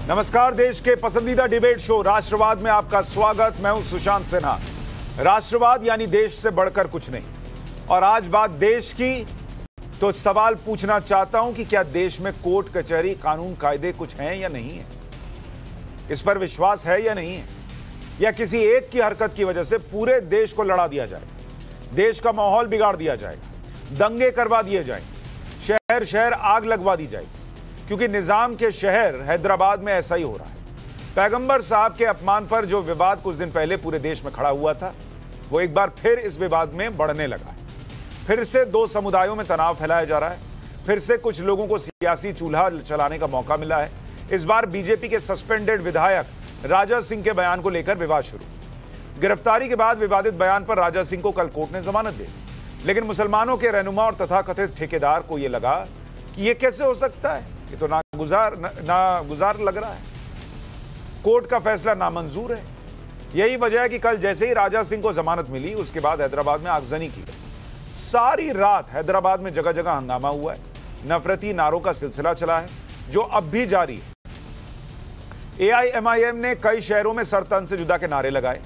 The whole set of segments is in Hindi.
नमस्कार, देश के पसंदीदा डिबेट शो राष्ट्रवाद में आपका स्वागत। मैं हूं सुशांत सिन्हा। राष्ट्रवाद यानी देश से बढ़कर कुछ नहीं। और आज बात देश की, तो सवाल पूछना चाहता हूं कि क्या देश में कोर्ट कचहरी कानून कायदे कुछ हैं या नहीं है? इस पर विश्वास है या नहीं है? या किसी एक की हरकत की वजह से पूरे देश को लड़ा दिया जाएगा, देश का माहौल बिगाड़ दिया जाएगा, दंगे करवा दिए जाएंगे, शहर शहर आग लगवा दी जाएगी? क्योंकि निजाम के शहर हैदराबाद में ऐसा ही हो रहा है। पैगंबर साहब के अपमान पर जो विवाद कुछ दिन पहले पूरे देश में खड़ा हुआ था, वो एक बार फिर इस विवाद में बढ़ने लगा है। फिर से दो समुदायों में तनाव फैलाया जा रहा है। फिर से कुछ लोगों को सियासी चूल्हा चलाने का मौका मिला है। इस बार बीजेपी के सस्पेंडेड विधायक राजा सिंह के बयान को लेकर विवाद शुरू। गिरफ्तारी के बाद विवादित बयान पर राजा सिंह को कल कोर्ट ने जमानत दी, लेकिन मुसलमानों के रहनुमा और तथाकथित ठेकेदार को यह लगा कि यह कैसे हो सकता है, ये तो नागुजार लग रहा है, कोर्ट का फैसला नामंजूर है। यही वजह है कि कल जैसे ही राजा सिंह को जमानत मिली, उसके बाद हैदराबाद में आगजनी की गई। सारी रात हैदराबाद में जगह जगह हंगामा हुआ है। नफरती नारों का सिलसिला चला है, जो अब भी जारी है। AIMIM ने कई शहरों में सर तन से जुदा के नारे लगाए।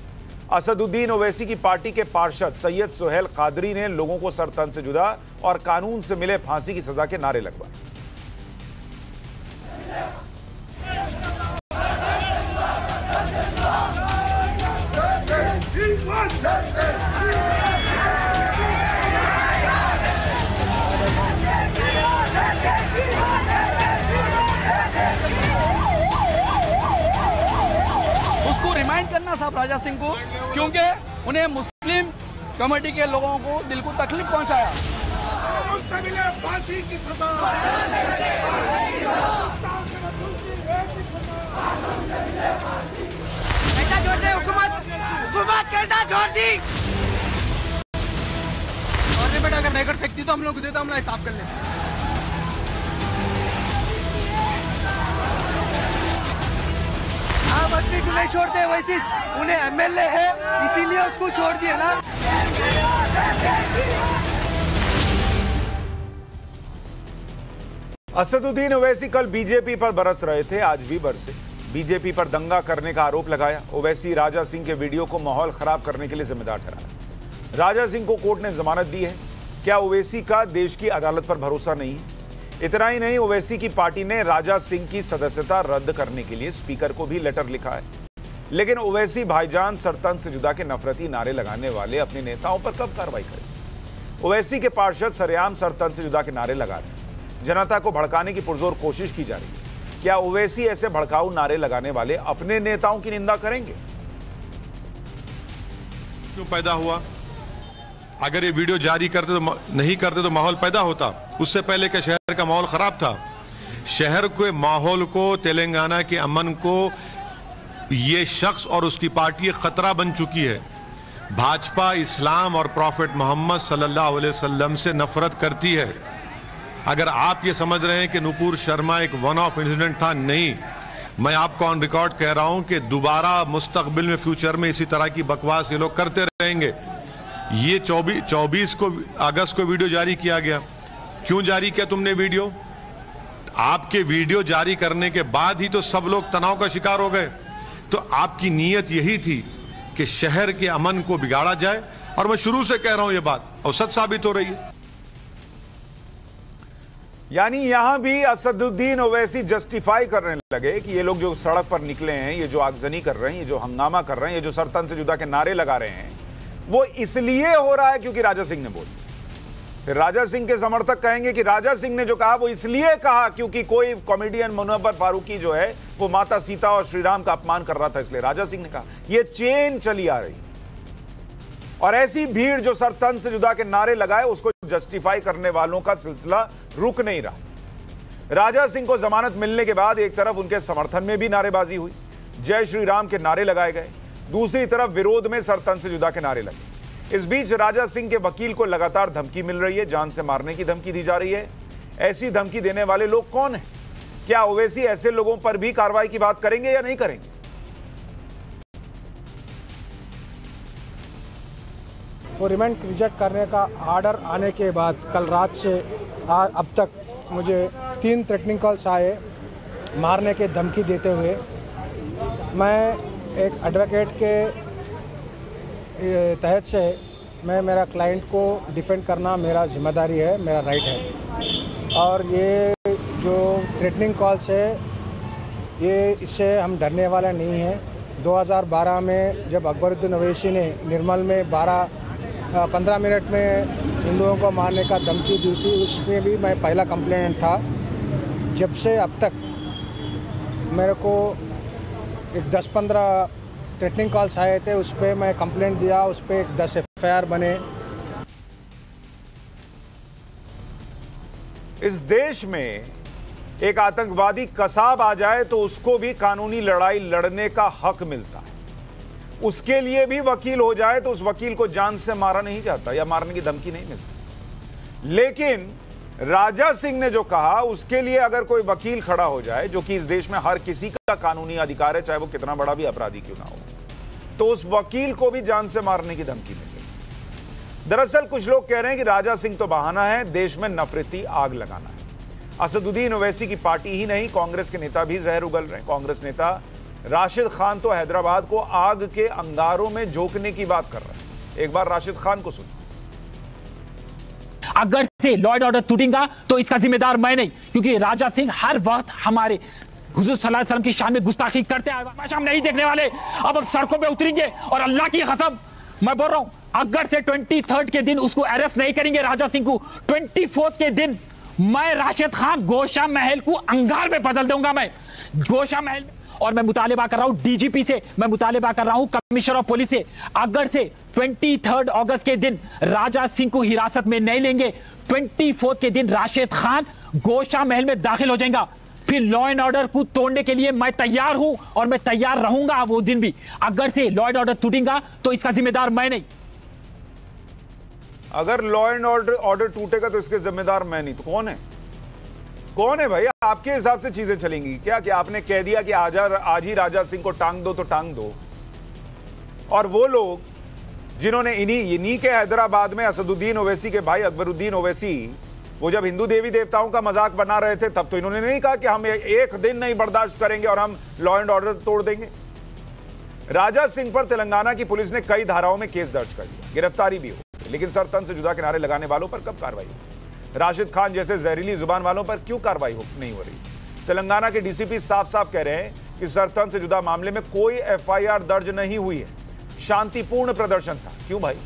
असदुद्दीन ओवैसी की पार्टी के पार्षद सैयद सोहेल कादरी ने लोगों को सर तन से जुदा और कानून से मिले फांसी की सजा के नारे लगवाए। उसको रिमाइंड करना था राजा सिंह को, क्योंकि उन्हें मुस्लिम कमेटी के लोगों को दिल को तकलीफ पहुंचाया। उनसे मिले फांसी की सजा। कैसा छोड़ दे हुकूमत कैसा छोड़ दी? और नहीं बेटा, अगर नहीं कर सकती तो हम लोग देता, हम हिसाब कर लें। आम आदमी को नहीं छोड़ते, वैसे उन्हें MLA है इसीलिए उसको छोड़ दिया ना। असदुद्दीन ओवैसी कल बीजेपी पर बरस रहे थे, आज भी बरसे। बीजेपी पर दंगा करने का आरोप लगाया। ओवैसी राजा सिंह के वीडियो को माहौल खराब करने के लिए जिम्मेदार ठहराया। राजा सिंह को कोर्ट ने जमानत दी है। क्या ओवैसी का देश की अदालत पर भरोसा नहीं है? इतना ही नहीं, ओवैसी की पार्टी ने राजा सिंह की सदस्यता रद्द करने के लिए स्पीकर को भी लेटर लिखा है। लेकिन ओवैसी भाईजान सरतन से जुदा के नफरती नारे लगाने वाले अपने नेताओं पर कब कार्रवाई करें? ओवैसी के पार्षद सरेआम सरतन से जुदा के नारे लगा रहे हैं। जनता को भड़काने की पुरजोर कोशिश की जा रही है। क्या ओवैसी ऐसे भड़काऊ नारे लगाने वाले अपने नेताओं की निंदा करेंगे? क्यों पैदा हुआ? अगर ये वीडियो जारी करते तो नहीं करते तो माहौल पैदा होता। उससे पहले के शहर का माहौल खराब था। शहर के माहौल को, तेलंगाना के अमन को ये शख्स और उसकी पार्टी खतरा बन चुकी है। भाजपा इस्लाम और प्रॉफिट मोहम्मद सल्लल्लाहु अलैहि वसल्लम से नफरत करती है। अगर आप ये समझ रहे हैं कि नुपुर शर्मा एक वन ऑफ इंसिडेंट था, नहीं, मैं आपको ऑन रिकॉर्ड कह रहा हूं कि दोबारा मुस्तकबिल में, फ्यूचर में इसी तरह की बकवास ये लोग करते रहेंगे। ये 24 को अगस्त को वीडियो जारी किया गया। क्यों जारी किया तुमने वीडियो? आपके वीडियो जारी करने के बाद ही तो सब लोग तनाव का शिकार हो गए। तो आपकी नीयत यही थी कि शहर के अमन को बिगाड़ा जाए, और मैं शुरू से कह रहा हूं ये बात, और सच साबित हो रही है। यानी यहां भी असदुद्दीन ओवैसी जस्टिफाई करने लगे कि ये लोग जो सड़क पर निकले हैं, ये जो आगजनी कर रहे हैं, ये जो हंगामा कर रहे हैं, ये जो सरतन से जुदा के नारे लगा रहे हैं, वो इसलिए हो रहा है क्योंकि राजा सिंह ने बोल दिया। फिर राजा सिंह के समर्थक कहेंगे कि राजा सिंह ने जो कहा वो इसलिए कहा क्योंकि कोई कॉमेडियन मुनव्वर फारूकी जो है वो माता सीता और श्री राम का अपमान कर रहा था, इसलिए राजा सिंह ने कहा। यह चेन चली आ रही, और ऐसी भीड़ जो सर तन से जुदा के नारे लगाए, उसको जस्टिफाई करने वालों का सिलसिला रुक नहीं रहा। राजा सिंह को जमानत मिलने के बाद एक तरफ उनके समर्थन में भी नारेबाजी हुई, जय श्री राम के नारे लगाए गए, दूसरी तरफ विरोध में सर तन से जुदा के नारे लगे। इस बीच राजा सिंह के वकील को लगातार धमकी मिल रही है, जान से मारने की धमकी दी जा रही है। ऐसी धमकी देने वाले लोग कौन हैं? क्या ओवैसी ऐसे लोगों पर भी कार्रवाई की बात करेंगे या नहीं करेंगे? वो रिमांड रिजेक्ट करने का आर्डर आने के बाद कल रात से अब तक मुझे 3 थ्रेटनिंग कॉल्स आए मारने के धमकी देते हुए मैं एक एडवोकेट के तहत से मैं मेरा क्लाइंट को डिफेंड करना मेरा जिम्मेदारी है, मेरा राइट है। और ये जो थ्रेटनिंग कॉल्स है ये इससे हम डरने वाला नहीं है। 2012 में जब अकबरुद्दीन ओवैसी ने निर्मल में 15 मिनट में हिंदुओं को मारने का धमकी दी थी, उसमें भी मैं पहला कंप्लेंट था। जब से अब तक मेरे को एक 10-15 थ्रेटनिंग कॉल्स आए थे, उस पर मैं कंप्लेंट दिया, उस पर 10 FIR बने। इस देश में एक आतंकवादी कसाब आ जाए तो उसको भी कानूनी लड़ाई लड़ने का हक मिलता है। उसके लिए भी वकील हो जाए तो उस वकील को जान से मारा नहीं जाता या मारने की धमकी नहीं मिलती। लेकिन राजा सिंह ने जो कहा उसके लिए अगर कोई वकील खड़ा हो जाए, जो कि इस देश में हर किसी का कानूनी अधिकार है, चाहे वो कितना बड़ा भी अपराधी क्यों ना हो, तो उस वकील को भी जान से मारने की धमकी मिल गई। दरअसल कुछ लोग कह रहे हैं कि राजा सिंह तो बहाना है, देश में नफरती आग लगाना है। असदुद्दीन ओवैसी की पार्टी ही नहीं, कांग्रेस के नेता भी जहर उगल रहे हैं। कांग्रेस नेता राशिद खान तो हैदराबाद को आग के अंगारों में झोंकने की बात कर रहे हैं। एक बार राशिद खान को सुनिए। अगर से लॉ एंड ऑर्डर टूटेगा तो इसका जिम्मेदार मैं नहीं, क्योंकि राजा सिंह हर वक्त हमारे हुजूर सल्लल्लाहु अलैहि वसल्लम की शान में गुस्ताखी करते आए। हम नहीं देखने वाले, अब सड़कों पे उतरेंगे और अल्लाह की कसम मैं बोल रहा हूं, अगर से 23 के दिन उसको अरेस्ट नहीं करेंगे राजा सिंह को, 24 के दिन मैं राशिद खान गोशा महल को अंगार में बदल दूंगा। मैं गोशा महल में, और मैं मुतालिबा कर रहा हूं डीजीपी से, मैं मुतालिबा कर रहा हूं कमिश्नर ऑफ पुलिस से, अगर से 23 अगस्त के दिन राजा सिंह को हिरासत में नहीं लेंगे, 24 के दिन राशिद खान गोशा महल में दाखिल हो जाएगा। फिर लॉ एंड ऑर्डर को तोड़ने के लिए मैं तैयार हूं और मैं तैयार रहूंगा वो दिन भी। अगर से लॉ एंड ऑर्डर टूटेगा तो इसका जिम्मेदार मैं नहीं। अगर लॉ एंड ऑर्डर टूटेगा तो इसके जिम्मेदार मैं नहीं, तो कौन है? कौन है भाई? आपके हिसाब से चीजें चलेंगी क्या? कि आपने कह दिया कि आज ही राजा सिंह को टांग दो तो टांग दो, और वो लोग जिन्होंने इन्हीं के हैदराबाद में असदुद्दीन ओवैसी के भाई अकबरुद्दीन ओवैसी, वो जब हिंदू देवी देवताओं का मजाक बना रहे थे, तब तो इन्होंने नहीं कहा कि हम एक दिन नहीं बर्दाश्त करेंगे और हम लॉ एंड ऑर्डर तोड़ देंगे। राजा सिंह पर तेलंगाना की पुलिस ने कई धाराओं में केस दर्ज कर लिया, गिरफ्तारी भी हो, लेकिन सर तन से जुदा किनारे लगाने वालों पर कब कार्रवाई होगी? राशिद खान जैसे जहरीली जुबान वालों पर क्यों कार्रवाई नहीं हो रही? तेलंगाना के डीसीपी साफ साफ कह रहे हैं कि सरतन से जुदा मामले में कोई FIR दर्ज नहीं हुई है, शांतिपूर्ण प्रदर्शन था। क्यों भाई?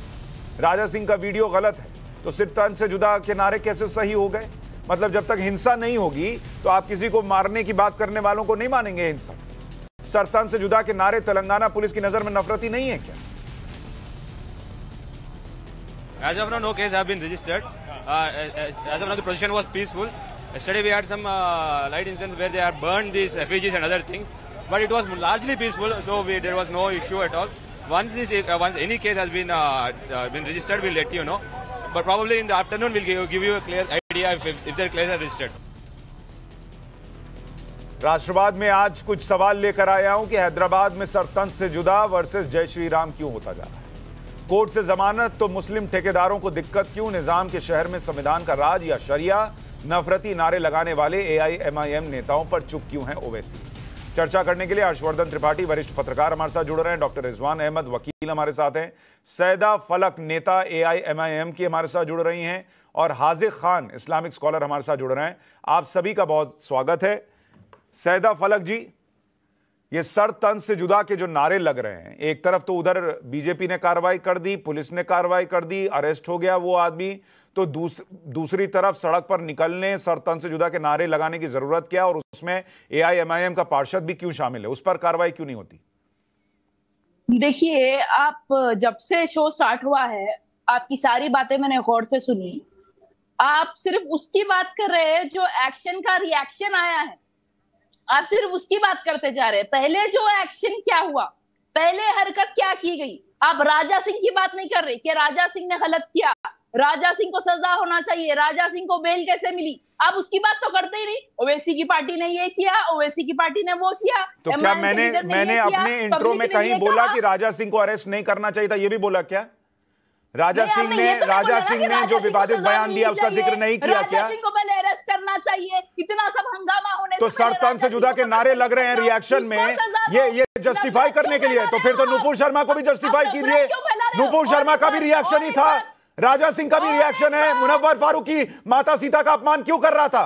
राजा सिंह का वीडियो गलत है तो सरतन से जुदा के नारे कैसे सही हो गए? मतलब जब तक हिंसा नहीं होगी तो आप किसी को मारने की बात करने वालों को नहीं मानेंगे हिंसा। सरतन से जुदा के नारे तेलंगाना पुलिस की नजर में नफरती नहीं है क्या? As of now, no case have been registered. As of now, the procession was peaceful. Yesterday, we had some light incidents where they had burned these effigies and other things, but it was largely peaceful, so there was no issue at all. Once any case has been registered, we'll let you know. But probably in the afternoon, we'll give you a clear idea if their cases are registered. राष्ट्रवाद में आज कुछ सवाल लेकर आया हूं कि हैदराबाद में सरतंज से जुदा वर्सेस जय श्री राम क्यों होता जा रहा है? कोर्ट से जमानत तो मुस्लिम ठेकेदारों को दिक्कत क्यों? निजाम के शहर में संविधान का राज या शरिया? नफरती नारे लगाने वाले AIMIM नेताओं पर चुप क्यों हैं ओवैसी? चर्चा करने के लिए हर्षवर्धन त्रिपाठी वरिष्ठ पत्रकार हमारे साथ जुड़ रहे हैं, डॉक्टर रिजवान अहमद वकील हमारे साथ हैं, सैदा फलक नेता AIMIM की हमारे साथ जुड़ रही हैं, और हाजिक खान इस्लामिक स्कॉलर हमारे साथ जुड़ रहे हैं। आप सभी का बहुत स्वागत है। सैदा फलक जी, ये सर तन से जुदा के जो नारे लग रहे हैं, एक तरफ तो उधर बीजेपी ने कार्रवाई कर दी, पुलिस ने कार्रवाई कर दी, अरेस्ट हो गया वो आदमी, तो दूसरी तरफ सड़क पर निकलने, सर तन से जुदा के नारे लगाने की जरूरत क्या? और उसमें AIMIM का पार्षद भी क्यों शामिल है? उस पर कार्रवाई क्यों नहीं होती? देखिए, आप जब से शो स्टार्ट हुआ है, आपकी सारी बातें मैंने गौर से सुनी। आप सिर्फ उसकी बात कर रहे हैं जो एक्शन का रिएक्शन आया है, आप सिर्फ उसकी बात करते जा रहे हैं। पहले जो एक्शन क्या हुआ, पहले हरकत क्या की गई, आप राजा सिंह की बात नहीं कर रहे कि राजा सिंह ने गलत किया, राजा सिंह को सजा होना चाहिए, राजा सिंह को बेल कैसे मिली, आप उसकी बात तो करते ही नहीं। ओवैसी की पार्टी ने ये किया, ओवैसी की पार्टी ने वो किया। तो क्या मैंने अपने इंट्रो में कहीं बोला कि राजा सिंह को अरेस्ट नहीं करना चाहिए था? ये भी बोला क्या? राजा सिंह ने जो विवादित बयान दिया उसका जिक्र नहीं किया क्या? राजा सिंह को पहले अरेस्ट अरेस्ट करना चाहिए, इतना सब हंगामा होने तो सर तन से जुदा के नारे लग रहे हैं रिएक्शन में, ये जस्टिफाई करने के लिए, तो फिर तो नुपुर शर्मा को भी जस्टिफाई कीजिए। नुपुर शर्मा का भी रिएक्शन ही था, राजा सिंह का भी रिएक्शन है, मुनव्वर फारूकी माता सीता का अपमान क्यों कर रहा था?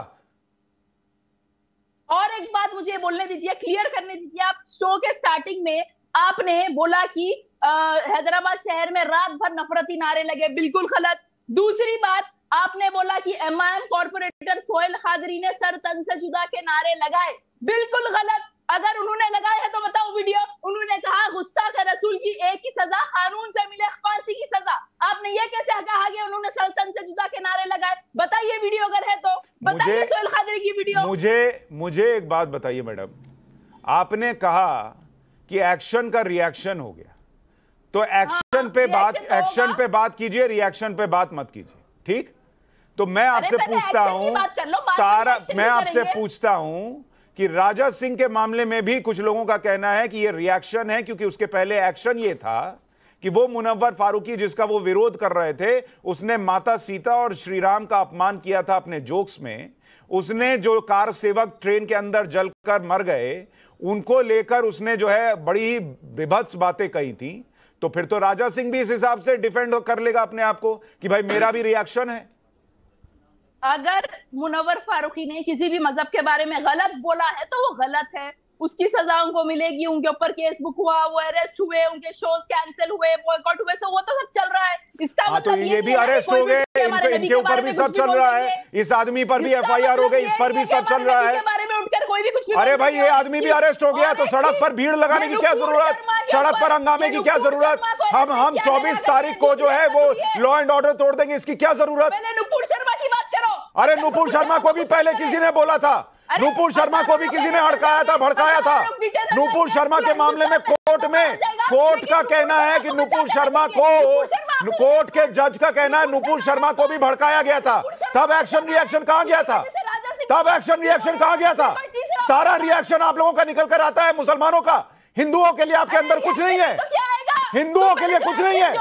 और एक बात मुझे बोलने दीजिए, क्लियर करने दीजिए। आप शो के स्टार्टिंग में आपने बोला कि हैदराबाद शहर में रात भर नफरती नारे लगे, बिल्कुल गलत। दूसरी बात आपने बोला कि एमआईएम कॉर्पोरेटर सोहेल कादरी ने सर तन से जुदा के नारे लगाए, बिल्कुल गलत। अगर उन्होंने लगाए हैं तो बताओ वीडियो। उन्होंने कहा गुस्ताख रसूल की एक ही सजा कानून से मिले फांसी की सजा। आपने ये कैसे कहा कि उन्होंने सर तन से जुदा के नारे लगाए? बताइए वीडियो अगर है तो बताइए सोहेल कादरी की वीडियो। मुझे एक बात बताइए मैडम, आपने कहा कि एक्शन का रिएक्शन हो गया, तो एक्शन पे बात कीजिए, रिएक्शन पे बात मत कीजिए, ठीक? तो मैं आपसे पूछता हूं कि राजा सिंह के मामले में भी कुछ लोगों का कहना है कि ये रिएक्शन है, क्योंकि उसके पहले एक्शन ये था कि वो मुनव्वर फारूकी जिसका वो विरोध कर रहे थे, उसने माता सीता और श्री राम का अपमान किया था अपने जोक्स में। उसने जो कार सेवक ट्रेन के अंदर जलकर मर गए, उनको लेकर उसने जो है बड़ी ही विभत्स बातें कही थी। तो फिर तो राजा सिंह भी इस हिसाब से डिफेंड कर लेगा अपने आप को कि भाई मेरा भी रिएक्शन है। अगर मुनव्वर फारूकी ने किसी भी मजहब के बारे में गलत बोला है तो वो गलत है, उसकी सजा उनको मिलेगी। उनके ऊपर केस बुक हुआ, वो अरेस्ट हुए, उनके शोज कैंसिल हुए, बॉयकॉट हुए, वो तो सब चल रहा है। इसका मतलब ये भी अरेस्ट हो गए, इनके ऊपर भी सब चल रहा है, इस आदमी पर भी एफआईआर हो गई, इस पर भी सब चल रहा है। अरे भाई ये आदमी भी अरेस्ट हो गया, तो सड़क पर भीड़ लगाने की क्या जरूरत, सड़क पर हंगामे की क्या जरूरत? हम 24 तारीख को जो है वो लॉ एंड ऑर्डर तोड़ देंगे, इसकी क्या जरूरत? नुपुर शर्मा की बात करो। अरे नुपुर शर्मा को भी पहले किसी ने बोला था, नुपुर शर्मा को भी किसी ने हड़काया था, भड़काया था। नुपुर शर्मा के मामले में कोर्ट का कहना है कि नुपुर शर्मा को, कोर्ट के जज का कहना है नुपुर शर्मा को भी भड़काया गया था। तब एक्शन रिएक्शन कहां गया था? सारा रिएक्शन आप लोगों का निकल कर आता है मुसलमानों का। हिंदुओं के लिए आपके अंदर कुछ नहीं है, हिंदुओं के लिए कुछ नहीं है।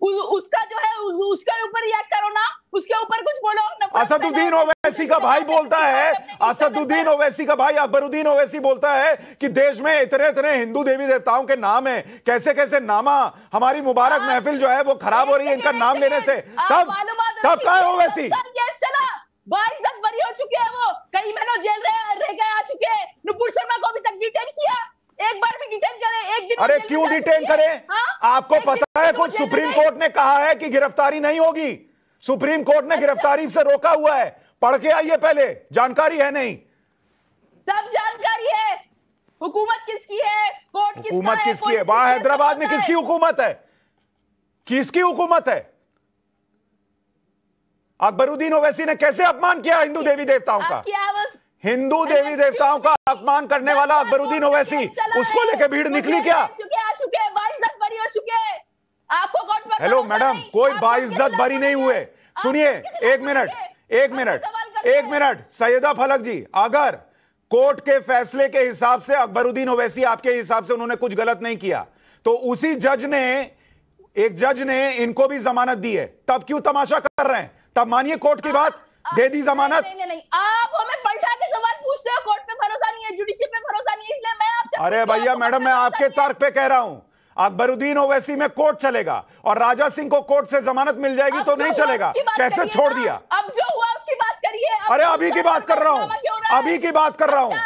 उसका जो है उसके ऊपर रिएक्ट करो ना, उसके ऊपर कुछ बोलो। असदुद्दीन ओवैसी का भाई बोलता है, असदुद्दीन ओवैसी का भाई अकबरुद्दीन ओवैसी बोलता है कि देश में इतने इतने हिंदू देवी देवताओं के नाम है, कैसे कैसे नामा, हमारी मुबारक महफिल जो है वो खराब हो रही है इनका नाम लेने से। तब कहाँ है ओवैसी? बाइज्जत बरी हो चुके हैं, वो कई महीनों जेल रह गए, आ चुके हैं। नुपुर शर्मा को अभी तक डिटेन किया, एक बार भी डिटेन करे, एक दिन। अरे क्यों डिटेन करे? आपको पता है कुछ सुप्रीम कोर्ट ने कहा है कि गिरफ्तारी नहीं होगी, सुप्रीम कोर्ट ने गिरफ्तारी से रोका हुआ है। पढ़ के आइए पहले, जानकारी है नहीं? सब जानकारी है। हुकूमत किसकी है, कोर्ट किसका है? हुकूमत किसकी है? वहां हैदराबाद में किसकी हुकूमत है? किसकी हुकूमत है? अकबरुद्दीन ओवैसी ने कैसे अपमान किया हिंदू देवी देवताओं का? हिंदू देवी देवताओं का अपमान करने वाला अकबरुद्दीन ओवैसी, उसको लेकर भीड़ निकली क्या? हेलो मैडम, कोई बाइज्जत बरी नहीं हुए। सुनिए, एक मिनट सैयदा फलक जी, अगर कोर्ट के फैसले के हिसाब से अकबरुद्दीन ओवैसी आपके हिसाब से उन्होंने कुछ गलत नहीं किया, तो उसी एक जज ने इनको भी जमानत दी है, तब क्यों तमाशा कर रहे हैं? तब मानिए कोर्ट की बात, दे दी जमानत। नहीं, आप हमें पलटा के सवाल पूछते हो। कोर्ट पे भरोसा नहीं है, जुडिशरी पे भरोसा नहीं है, इसलिए मैं आपसे। अरे भैया मैडम, मैं आपके तर्क पे कह रहा हूं, अकबरुद्दीन ओवैसी में कोर्ट चलेगा और राजा सिंह को कोर्ट से जमानत मिल जाएगी तो नहीं चलेगा। कैसे छोड़ दिया? अब जो हुआ उसकी बात करिए। अरे अभी की बात कर रहा हूं, अभी की बात कर रहा हूं,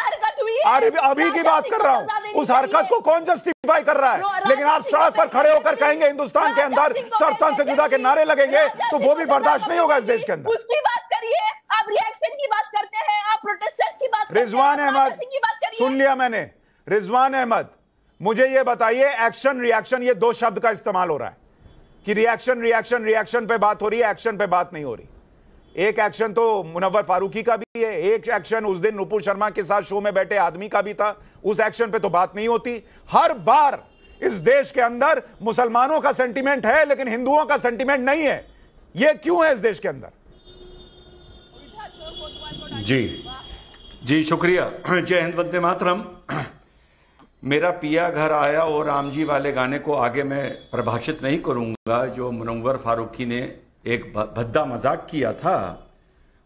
अभी की बात कर रहा हूं। उस हरकत को कौन जस्टिफाई कर रहा है? लेकिन आप सड़क पर खड़े होकर कहेंगे हिंदुस्तान के अंदर सर तन से जुदा के नारे लगेंगे, तो वो भी बर्दाश्त नहीं होगा इस देश के अंदर। उसकी बात करिए, आप रिएक्शन की बात करते हैं, आप प्रोटेस्टर्स की बात करते हैं। रिजवान अहमद, सुन लिया मैंने। रिजवान अहमद, मुझे ये बताइए, एक्शन रिएक्शन ये दो शब्द का इस्तेमाल हो रहा है कि रिएक्शन पे बात हो रही है, एक्शन पे बात नहीं हो रही। एक एक्शन तो मुनव्वर फारूकी का भी है, एक एक्शन उस दिन नुपुर शर्मा के साथ शो में बैठे आदमी का भी था, उस एक्शन पे तो बात नहीं होती। हर बार इस देश के अंदर मुसलमानों का सेंटीमेंट है लेकिन हिंदुओं का सेंटीमेंट नहीं है। यह क्यों है इस देश के अंदर? जी शुक्रिया। जय हिंद, वंदे मातरम। मेरा पिया घर आया और राम जी वाले गाने को आगे मैं प्रभाषित नहीं करूंगा, जो मुनव्वर फारूकी ने एक भद्दा मजाक किया था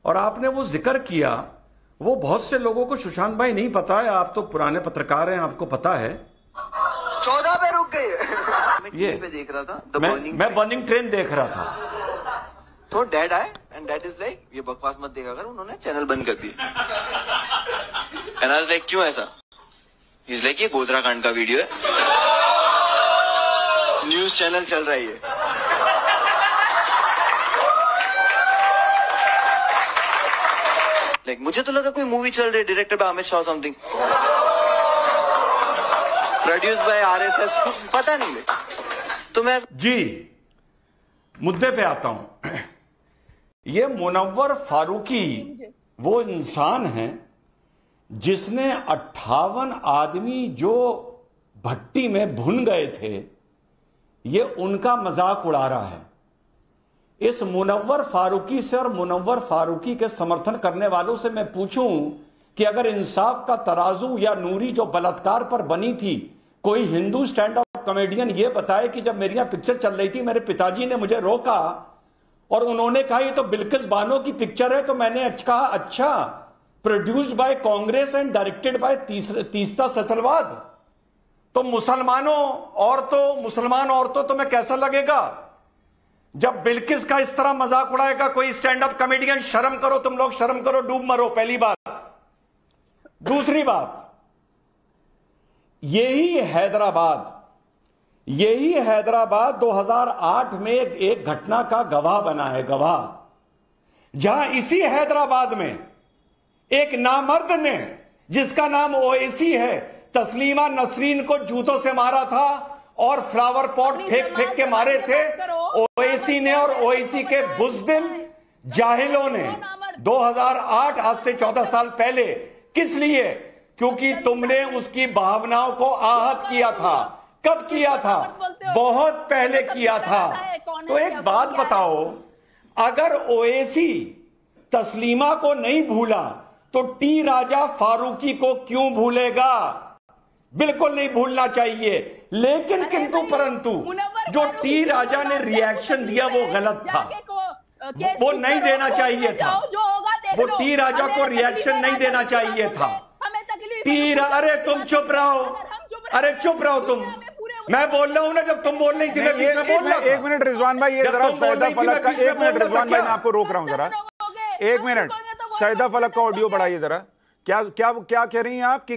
और आपने वो जिक्र किया, वो बहुत से लोगों को सुशांत भाई नहीं पता है, आप तो पुराने पत्रकार हैं, आपको पता है 14 पे रुक गए। ये पे देख रहा था मैं बर्निंग ट्रेन देख रहा था, तो डैड आए एंड डैड इज लाइक ये बकवास मत देखा कर, उन्होंने चैनल बंद कर दिया। एंड आई वाज लाइक क्यों ऐसा? ही इज लाइक ये गोधरा कांड का वीडियो है, न्यूज चैनल चल रही है। लाइक मुझे तो लगा कोई मूवी चल रही है, directed by Amit Shah something, produce by RSS, कुछ पता नहीं है। तो मैं जी मुद्दे पे आता हूं। ये मुनव्वर फारूकी वो इंसान है जिसने 58 आदमी जो भट्टी में भुन गए थे, ये उनका मजाक उड़ा रहा है। इस मुनव्वर फारूकी से और मुनव्वर फारूकी के समर्थन करने वालों से मैं पूछूं कि अगर इंसाफ का तराजू या नूरी जो बलात्कार पर बनी थी, कोई हिंदू स्टैंड अप कॉमेडियन ये बताए कि जब मेरी यहां पिक्चर चल रही थी, मेरे पिताजी ने मुझे रोका और उन्होंने कहा ये तो बिल्किस बानो की पिक्चर है, तो मैंने कहा अच्छा, produced by Congress and directed by Teesta Setalvad, तो मुसलमान औरतों तो मैं कैसा लगेगा जब बिल्किस का इस तरह मजाक उड़ाएगा कोई स्टैंड अप कॉमेडियन? शर्म करो तुम लोग, शर्म करो, डूब मरो, पहली बात। दूसरी बात, यही हैदराबाद 2008 में एक घटना का गवाह बना है, गवाह, जहां इसी हैदराबाद में एक नामर्द ने, जिसका नाम ओवैसी है, तस्लीमा नसरीन को जूतों से मारा था और फ्लावर पॉट फेंक के मारे थे। ओवैसी ने और ओवैसी के बुज़दिल जाहिलों ने 2008, आज से 14 साल पहले, किस लिए? क्योंकि तुमने उसकी भावनाओं को आहत किया था। कब किया था? बहुत पहले किया था। तो एक बात बताओ, अगर ओवैसी तस्लीमा को नहीं भूला तो टी राजा फारूकी को क्यों भूलेगा? बिल्कुल नहीं भूलना चाहिए। लेकिन किंतु परंतु जो टी राजा ने रिएक्शन दिया वो गलत था, वो नहीं देना चाहिए था। वो टी राजा को रिएक्शन नहीं देना चाहिए था। अरे तुम चुप रहो, अरे चुप रहो तुम। मैं बोल रहा हूं ना, जब तुम बोल रही थी मैं बीच में बोल रहा था। एक मिनट रिजवान भाई, ये जरा सैदा फलक का, एक मिनट रिजवान भाई मैं आपको रोक रहा हूं जरा, एक मिनट। सैदा फलक का ऑडियो बढ़ाइए जरा। क्या क्या क्या कह रही हैं आप कि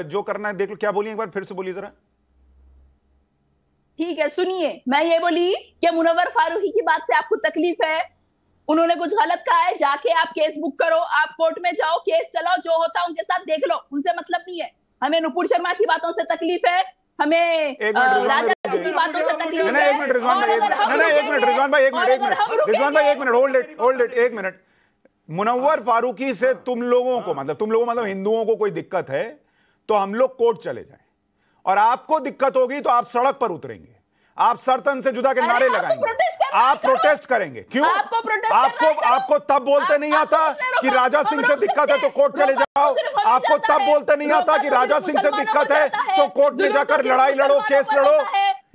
जो करना है देख लो? क्या बोलिए, एक बार फिर से बोलिए जरा। ठीक है, सुनिए, मैं ये बोली कि मुनव्वर फारूकी की बात से आपको तकलीफ है, उन्होंने कुछ गलत कहा है, जाके आप केस बुक करो, आप कोर्ट में जाओ, केस चलाओ, जो होता है उनके साथ देख लो, उनसे मतलब नहीं है। हमें नुपुर शर्मा की बातों से तकलीफ है, हमें राजा की बातों से तकलीफ है। एक मिनट रिजवान भाई, एक मिनट, होल्ड इट, एक मिनट। मुनव्वर फारूकी से तुम लोगों को मतलब हिंदुओं को कोई दिक्कत है तो हम लोग कोर्ट चले जाएं, और आपको दिक्कत होगी तो आप सड़क पर उतरेंगे, आप सरतन से जुदा के नारे लगाएंगे, आप प्रोटेस्ट करेंगे। क्यों? आपको तब बोलते नहीं आता कि राजा सिंह से दिक्कत है तो कोर्ट चले जाओ? आपको तब बोलते नहीं आता कि राजा सिंह से दिक्कत है तो कोर्ट में जाकर लड़ाई लड़ो, केस लड़ो?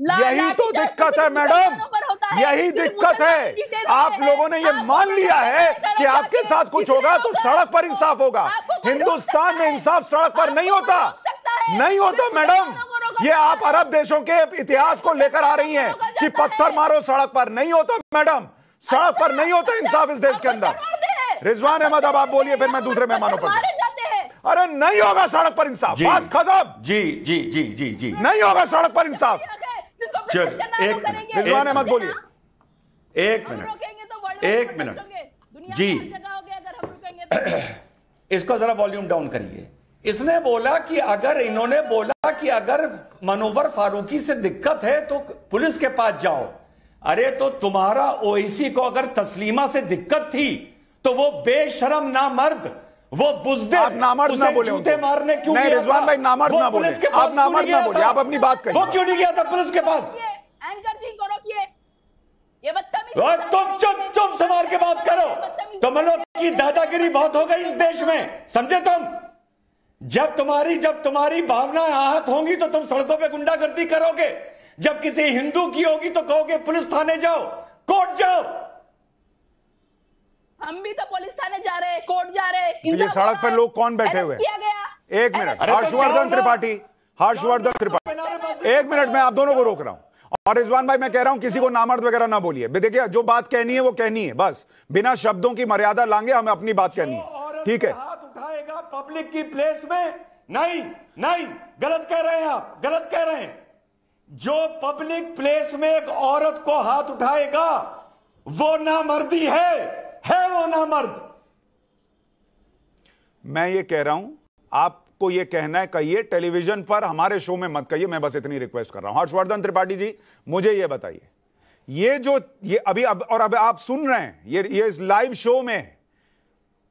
यही तो दिक्कत है मैडम, यही दिक्कत है। आप लोगों ने ये मान लिया है कि आपके साथ कुछ होगा तो सड़क पर इंसाफ होगा। हिंदुस्तान में इंसाफ सड़क पर नहीं होता, नहीं होता मैडम। ये आप अरब देशों के इतिहास को लेकर आ रही हैं कि पत्थर मारो सड़क पर, नहीं होता मैडम, सड़क पर नहीं होता इंसाफ इस देश के अंदर। रिजवान अहमद, अब आप बोलिए, फिर मैं दूसरे मेहमानों पर। अरे नहीं होगा सड़क पर इंसाफ, बात खत्म। जी जी जी जी जी, नहीं होगा सड़क पर इंसाफ। रिजवान अहमद बोलिए, एक मिनट जी, इसको जरा वॉल्यूम डाउन करिए। इसने बोला कि अगर इन्होंने बोला कि अगर मुनव्वर फारूकी से दिक्कत है तो पुलिस के पास जाओ। अरे तो तुम्हारा ओवैसी को अगर तस्लीमा से दिक्कत थी तो वो बेशरम नामर्द, वो बुज़दिल, आप नामर्द ना बोले, जूते मारने क्यों? नहीं रिजवान भाई, नामर्द ना बोले, आप नामर्द ना बोले, आप अपनी बात करिए। वो क्यों नहीं गया था पुलिस के पास? एंकर जी को रोकिए, ये बदतमीजी। तुम चुप संभाल के बात करो। तुम लोग की दादागिरी बहुत हो गई इस देश में, समझे तुम? जब तुम्हारी भावनाएं आहत होंगी तो तुम सड़कों पे गुंडागर्दी करोगे। जब किसी हिंदू की होगी तो कहोगे पुलिस थाने जाओ, कोर्ट जाओ। हम भी तो पुलिस थाने जा रहे, कोर्ट जा रहे। तो ये सड़क पर लोग कौन बैठे हुए? किया गया। एक मिनट, हर्षवर्धन त्रिपाठी, एक मिनट, मैं आप दोनों को रोक रहा हूं। और रिजवान भाई, मैं कह रहा हूं किसी को नामर्द वगैरह ना बोलिए। देखिए, जो बात कहनी है वो कहनी है, बस बिना शब्दों की मर्यादा लांगे, हमें अपनी बात कहनी है, ठीक है? हाथ उठाएगा पब्लिक की प्लेस में, नहीं नहीं, गलत कह रहे हैं आप, गलत कह रहे हैं। जो पब्लिक प्लेस में एक औरत को हाथ उठाएगा वो नामर्दी है वो नामर्द। मैं ये कह रहा हूं, आपको ये कहना है कहिए, टेलीविजन पर हमारे शो में मत कहिए, मैं बस इतनी रिक्वेस्ट कर रहा हूं। हर्षवर्धन त्रिपाठी जी, मुझे ये बताइए, ये अभी अब आप सुन रहे हैं, ये इस लाइव शो में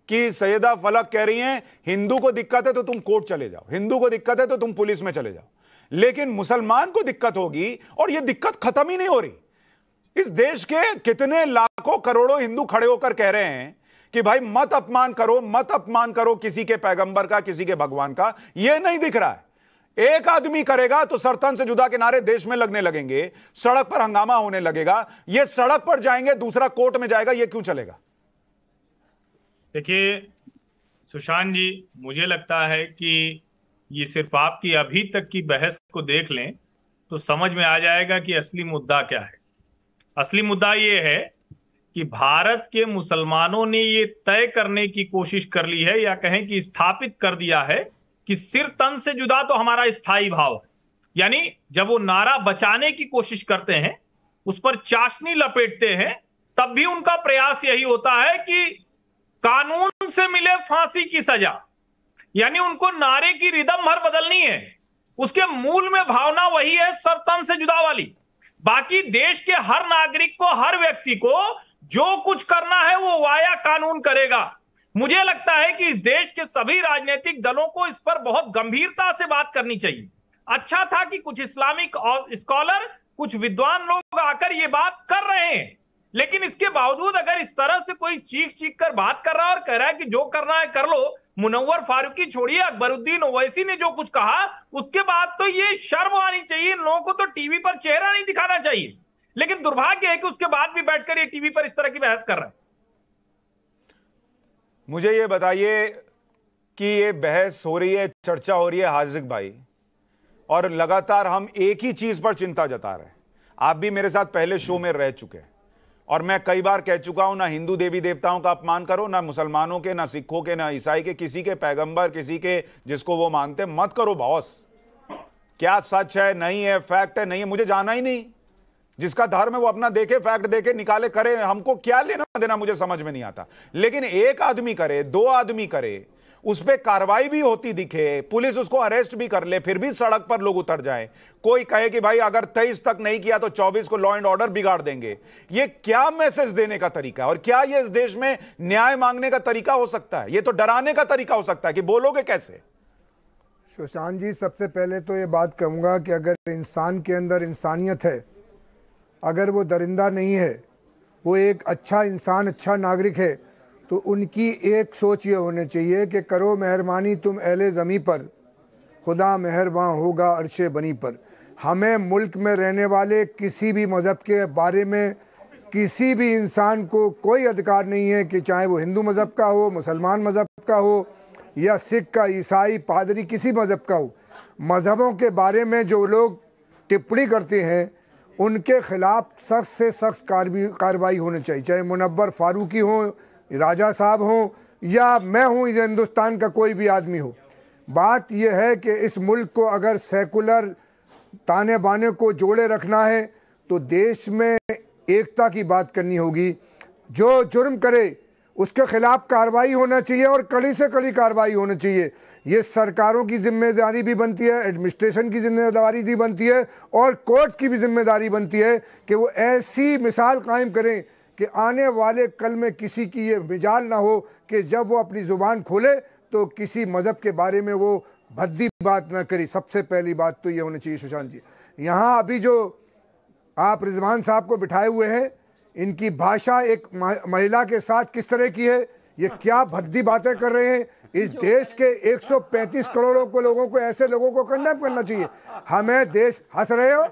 कि सैयदा फलक कह रही हैं हिंदू को दिक्कत है तो तुम कोर्ट चले जाओ, हिंदू को दिक्कत है तो तुम पुलिस में चले जाओ, लेकिन मुसलमान को दिक्कत होगी और ये दिक्कत खत्म ही नहीं हो रही। इस देश के कितने लाखों करोड़ों हिंदू खड़े होकर कह रहे हैं कि भाई मत अपमान करो किसी के पैगंबर का, किसी के भगवान का। यह नहीं दिख रहा है। एक आदमी करेगा तो सरतन से जुदा के नारे देश में लगने लगेंगे, सड़क पर हंगामा होने लगेगा। ये सड़क पर जाएंगे, दूसरा कोर्ट में जाएगा, ये क्यों चलेगा? देखिए सुशांत जी, मुझे लगता है कि ये सिर्फ आपकी अभी तक की बहस को देख लें तो समझ में आ जाएगा कि असली मुद्दा क्या है। असली मुद्दा ये है कि भारत के मुसलमानों ने ये तय करने की कोशिश कर ली है, या कहें कि स्थापित कर दिया है कि सिर तन से जुदा तो हमारा स्थायी भाव है। यानी जब वो नारा बचाने की कोशिश करते हैं, उस पर चाशनी लपेटते हैं, तब भी उनका प्रयास यही होता है कि कानून से मिले फांसी की सजा। यानी उनको नारे की रिदम भर बदलनी है, उसके मूल में भावना वही है सर तन से जुदा वाली। बाकी देश के हर नागरिक को, हर व्यक्ति को जो कुछ करना है वो वाया कानून करेगा। मुझे लगता है कि इस देश के सभी राजनीतिक दलों को इस पर बहुत गंभीरता से बात करनी चाहिए। अच्छा था कि कुछ इस्लामिक स्कॉलर, कुछ विद्वान लोग आकर ये बात कर रहे हैं, लेकिन इसके बावजूद अगर इस तरह से कोई चीख कर बात कर रहा है और कह रहा है कि जो करना है कर लो, मुनव्वर फारूकी छोड़िए, अकबरुद्दीन ओवैसी ने जो कुछ कहा उसके बाद तो ये शर्म आनी चाहिए। इन लोगों को तो टीवी पर चेहरा नहीं दिखाना चाहिए, लेकिन दुर्भाग्य है कि उसके बाद भी बैठकर ये टीवी पर इस तरह की बहस कर रहे हैं। मुझे ये बताइए कि ये बहस हो रही है, चर्चा हो रही है हाजिक भाई, और लगातार हम एक ही चीज पर चिंता जता रहे हैं। आप भी मेरे साथ पहले शो में रह चुके हैं और मैं कई बार कह चुका हूं, ना हिंदू देवी देवताओं का अपमान करो, ना मुसलमानों के, ना सिखों के, ना ईसाई के, किसी के पैगंबर, किसी के जिसको वो मानते मत करो बॉस। क्या सच है, नहीं है, फैक्ट है, नहीं है, मुझे जाना ही नहीं। जिसका धर्म है वो अपना देखे, फैक्ट देखे, निकाले, करे, हमको क्या लेना देना, मुझे समझ में नहीं आता। लेकिन एक आदमी करे, दो आदमी करे, उस पर कार्रवाई भी होती दिखे, पुलिस उसको अरेस्ट भी कर ले, फिर भी सड़क पर लोग उतर जाएं, कोई कहे कि भाई अगर 23 तक नहीं किया तो 24 को लॉ एंड ऑर्डर बिगाड़ देंगे। ये क्या मैसेज देने का तरीका है? और क्या ये इस देश में न्याय मांगने का तरीका हो सकता है? ये तो डराने का तरीका हो सकता है कि बोलोगे कैसे। सुशांत जी, सबसे पहले तो ये बात कहूंगा कि अगर इंसान के अंदर इंसानियत है, अगर वो दरिंदा नहीं है, वो एक अच्छा इंसान, अच्छा नागरिक है, तो उनकी एक सोच ये होनी चाहिए कि करो मेहरबानी तुम अहले ज़मीं पर, खुदा मेहरबान होगा अर्शे बनी पर। हमें मुल्क में रहने वाले किसी भी मज़हब के बारे में किसी भी इंसान को कोई अधिकार नहीं है कि चाहे वो हिंदू मज़हब का हो, मुसलमान मज़हब का हो, या सिख का, ईसाई, पादरी, किसी मज़हब का हो। मज़हबों के बारे में जो लोग टिप्पणी करते हैं उनके खिलाफ सख्त से सख्त कार्रवाई होनी चाहिए, चाहे मुनव्वर फारूकी हो, राजा साहब हो, या मैं हूँ, हिंदुस्तान का कोई भी आदमी हो। बात यह है कि इस मुल्क को अगर सेकुलर ताने बाने को जोड़े रखना है तो देश में एकता की बात करनी होगी। जो जुर्म करे उसके खिलाफ कार्रवाई होना चाहिए और कड़ी से कड़ी कार्रवाई होनी चाहिए। ये सरकारों की जिम्मेदारी भी बनती है, एडमिनिस्ट्रेशन की जिम्मेदारी भी बनती है, और कोर्ट की भी जिम्मेदारी बनती है कि वो ऐसी मिसाल कायम करें कि आने वाले कल में किसी की ये मिजाल ना हो कि जब वो अपनी ज़ुबान खोले तो किसी मज़हब के बारे में वो भद्दी बात ना करी। सबसे पहली बात तो ये होनी चाहिए। सुशांत जी, यहाँ अभी जो आप रिजवान साहब को बिठाए हुए हैं, इनकी भाषा एक महिला के साथ किस तरह की है, ये क्या भद्दी बातें कर रहे हैं। इस देश के 135 करोड़ लोगों को, ऐसे लोगों को कंडेम करना चाहिए। हमें देश, हंस रहे हो,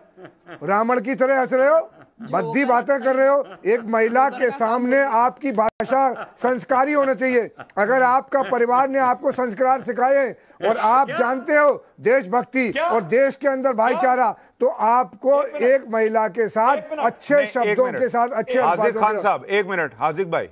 रावण की तरह हंस रहे हो, भद्दी बातें कर रहे हो। एक महिला के सामने आपकी भाषा संस्कारी होना चाहिए। अगर आपका परिवार ने आपको संस्कार सिखाए और आप जानते हो देशभक्ति और देश के अंदर भाईचारा, तो आपको एक महिला के साथ अच्छे शब्दों के साथ अच्छे हाजिक खान साहब, एक मिनट। हाजिक भाई,